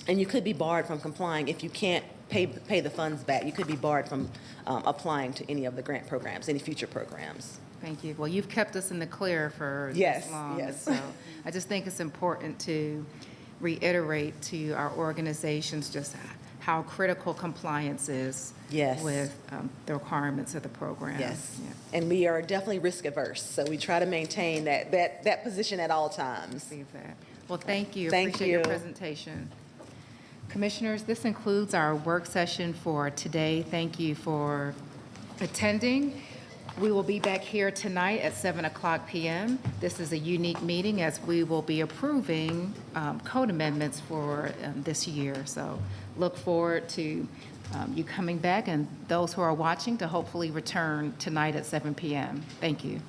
you could be barred from complying if you can't pay the funds back. You could be barred from applying to any of the grant programs, any future programs. Thank you. Well, you've kept us in the clear for this long. Yes. So I just think it's important to reiterate to our organizations just how critical compliance is with the requirements of the program. Yes. Yeah. And we are definitely risk averse, so we try to maintain that position at all times. See that. Well, thank you. Thank Appreciate your presentation. Commissioners, this concludes our work session for today. Thank you for attending. We will be back here tonight at 7:00 p.m. This is a unique meeting as we will be approving code amendments for this year. So look forward to you coming back and those who are watching to hopefully return tonight at 7 p.m. Thank you.